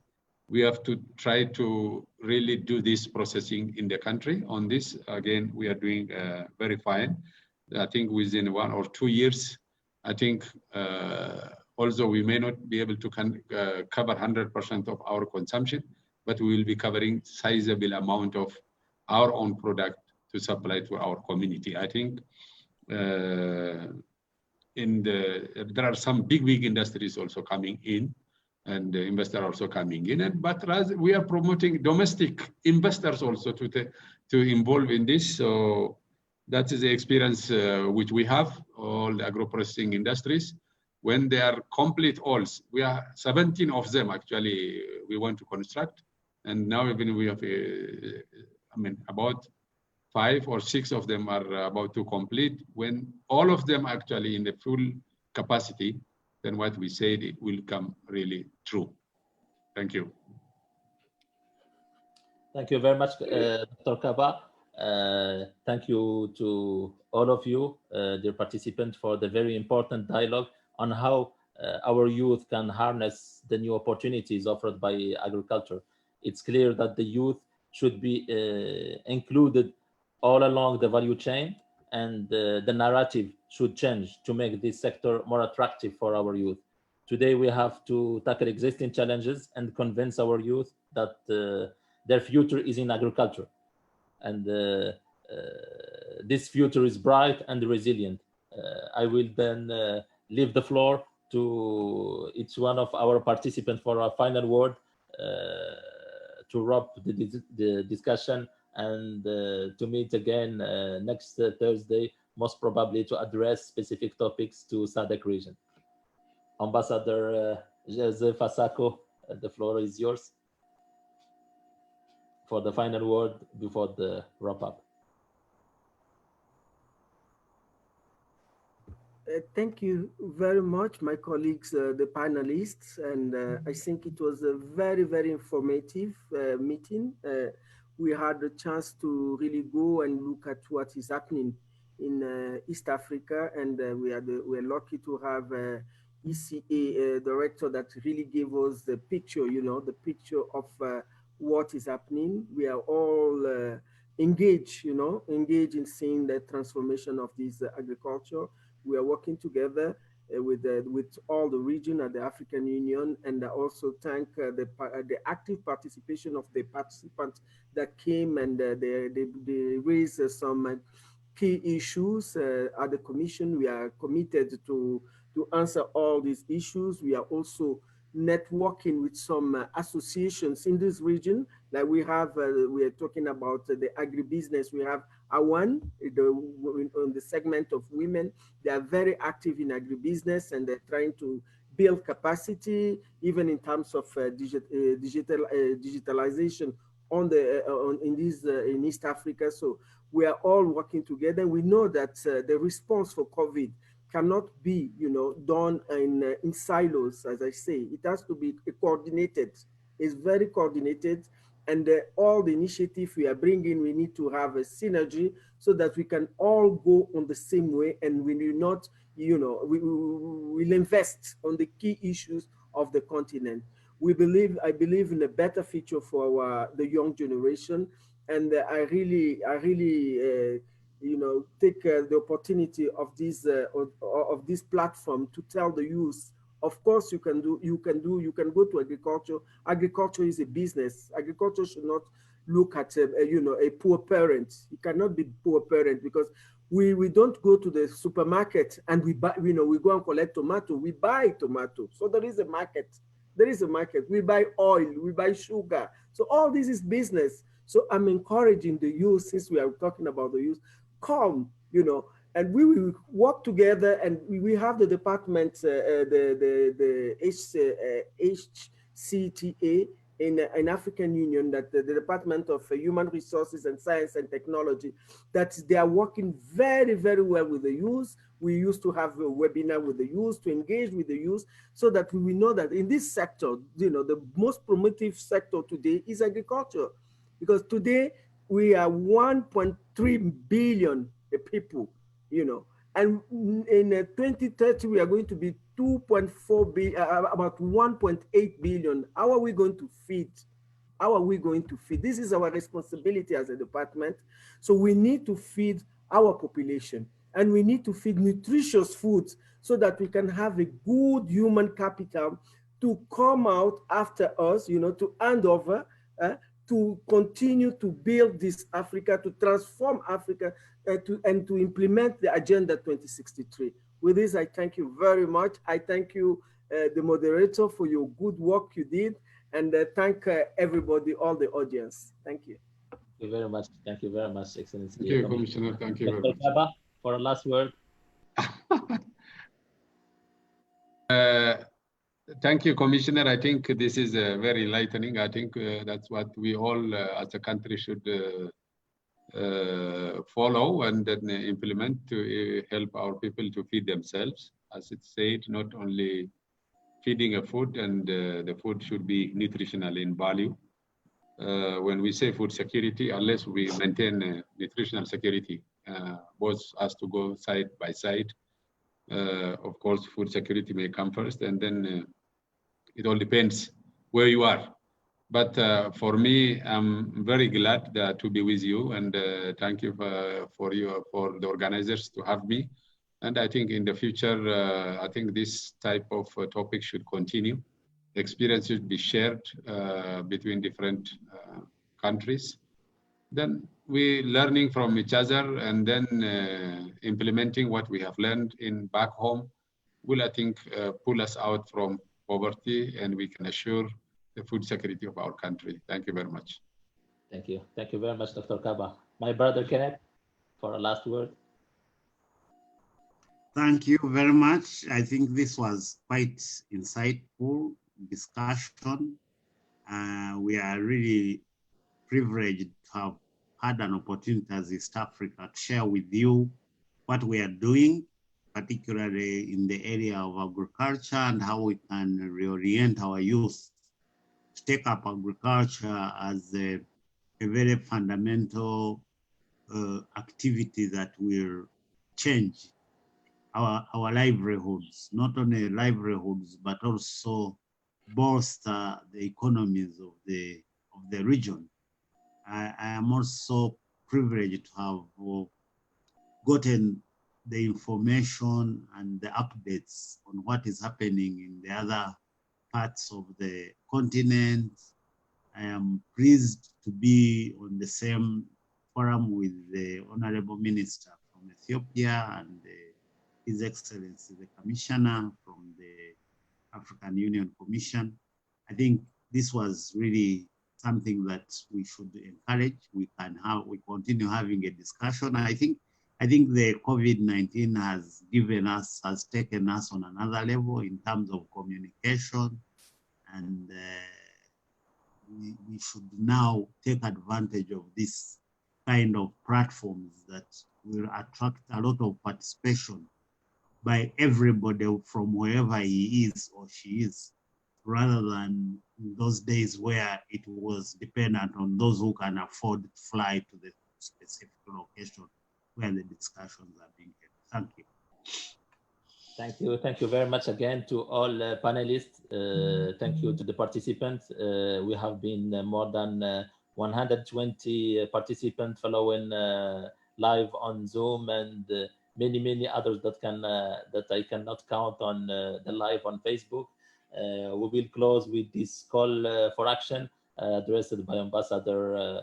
we have to try to really do this processing in the country. On this, again, we are doing very fine. I think within 1 or 2 years, I think although we may not be able to cover 100% of our consumption, but we will be covering sizable amount of our own product to supply to our community. I think there are some big industries also coming in, and the investors also coming in. But rather we are promoting domestic investors also to involve in this. So that is the experience which we have, all the agro-processing industries. When they are complete alls, we are 17 of them actually we want to construct. And now even we have, I mean, about 5 or 6 of them are about to complete. When all of them actually in the full capacity, then what we said it will come really true. Thank you. Thank you very much, Dr. Kaba. Thank you to all of you, dear participants, for the very important dialogue on how our youth can harness the new opportunities offered by agriculture. It's clear that the youth should be included all along the value chain, and the narrative should change to make this sector more attractive for our youth. Today, we have to tackle existing challenges and convince our youth that their future is in agriculture. And this future is bright and resilient. I will then leave the floor to each one of our participants for a final word to wrap the discussion, and to meet again next Thursday, most probably to address specific topics to SADC region. Ambassador Joseph Asako, the floor is yours for the final word before the wrap up. Thank you very much, my colleagues, the panelists, and I think it was a very informative meeting. We had the chance to really go and look at what is happening in East Africa, and we're lucky to have ECA director that really gave us the picture, you know, the picture of what is happening. We are all engaged, you know, engaged in seeing the transformation of this agriculture. We are working together with all the region and the African Union, and I also thank the active participation of the participants that came, and they raised some key issues at the Commission. We are committed to answer all these issues. We are also networking with some associations in this region. Like we are talking about the agribusiness. We have Awan, on the segment of women. They are very active in agribusiness and they're trying to build capacity, even in terms of digitalization in East Africa. So we are all working together. We know that the response for COVID cannot be, done in silos, as I say. It has to be coordinated. It's very coordinated, and all the initiatives we are bringing, we need to have a synergy so that we can all go on the same way, and we will not, we will invest on the key issues of the continent. I believe in a better future for the young generation, and I really take the opportunity of this platform to tell the youth. Of course, you can go to agriculture. Agriculture is a business. Agriculture should not look at a poor parent. You cannot be poor parent, because we don't go to the supermarket and we buy, we go and collect tomato. We buy tomato. So there is a market. There is a market. We buy oil, we buy sugar. So all this is business. So I'm encouraging the youth, since we are talking about the youth, come, and we will work together. And we have the department, the HCTA in African Union, that the Department of Human Resources and Science and Technology, that they are working very, very well with the youth. We used to have a webinar with the youth to engage with the youth, so that we know that in this sector, the most promotive sector today is agriculture, because today we are 1.3 billion people, and in 2030 we are going to be 2.4 billion, about 1.8 billion. How are we going to feed? How are we going to feed? This is our responsibility as a department. So we need to feed our population, and we need to feed nutritious foods so that we can have a good human capital to come out after us, to hand over, to continue to build this Africa, to transform Africa, and to implement the Agenda 2063. With this, I thank you very much. I thank you, the moderator, for your good work you did, and thank everybody, all the audience. Thank you. Thank you very much. Thank you very much, Excellency. Thank you, Commissioner. Thank you very Dr. much. Kaba, for a last word. Thank you, Commissioner. I think this is very enlightening. I think that's what we all as a country should follow and then implement to help our people to feed themselves. As it said, not only feeding a food, and the food should be nutritional in value. When we say food security, unless we maintain nutritional security, both has to go side by side. Of course, food security may come first, and then it all depends where you are. But for me, I'm very glad to be with you, and thank you for the organizers to have me. And I think in the future, I think this type of topic should continue. Experience should be shared between different countries. Then we learning from each other, and then implementing what we have learned in back home will, I think, pull us out from poverty, and we can assure the food security of our country. Thank you very much. Thank you. Thank you very much, Dr. Kaba. My brother Kenneth, for a last word. Thank you very much. I think this was quite insightful discussion. We are really privileged to have had an opportunity as East Africa to share with you what we are doing, particularly in the area of agriculture, and how we can reorient our youth to take up agriculture as a very fundamental activity that will change our livelihoods, not only livelihoods, but also bolster the economies of the region. I am also privileged to have gotten the information and the updates on what is happening in the other parts of the continent. I am pleased to be on the same forum with the Honorable Minister from Ethiopia and His Excellency, the Commissioner from the African Union Commission. I think this was really something that we should encourage. We continue having a discussion. I think the COVID-19 has taken us on another level in terms of communication, and we should now take advantage of this kind of platforms that will attract a lot of participation by everybody from wherever he is or she is, rather than those days where it was dependent on those who can afford to fly to the specific location where the discussions are being held. Thank you. Thank you very much again to all panelists. Thank you to the participants. We have been more than 120 participants following live on Zoom, and many others that I cannot count on the live on Facebook. We will close with this call for action addressed by Ambassador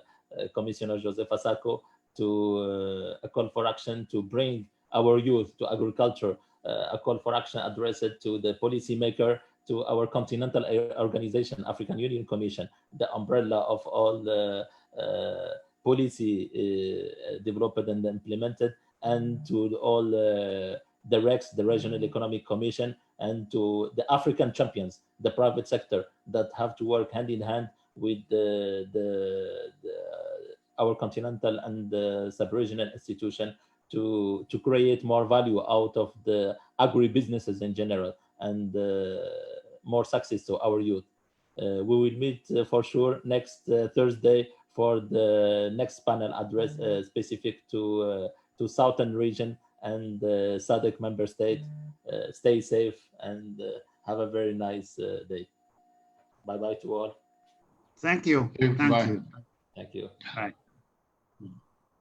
Commissioner Joseph Asako to a call for action to bring our youth to agriculture, a call for action addressed to the policymaker, to our continental organization, African Union Commission, the umbrella of all the policy developed and implemented, and to all the REX, the Regional Economic Commission, and to the African champions, the private sector, that have to work hand in hand with our continental and sub-regional institution to create more value out of the agribusinesses in general, and more success to our youth. We will meet for sure next Thursday for the next panel address specific to Southern region and SADC member state. Stay safe and have a very nice day. Bye-bye to all. Thank you. Thank you. Thank you. Bye.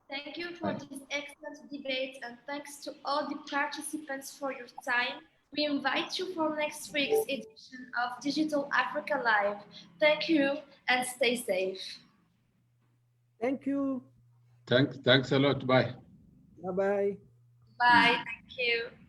Thank you for this excellent debate, and thanks to all the participants for your time. We invite you for next week's edition of Digital Africa Live. Thank you and stay safe. Thank you. Thanks a lot. Bye. Bye-bye. Bye. Thank you.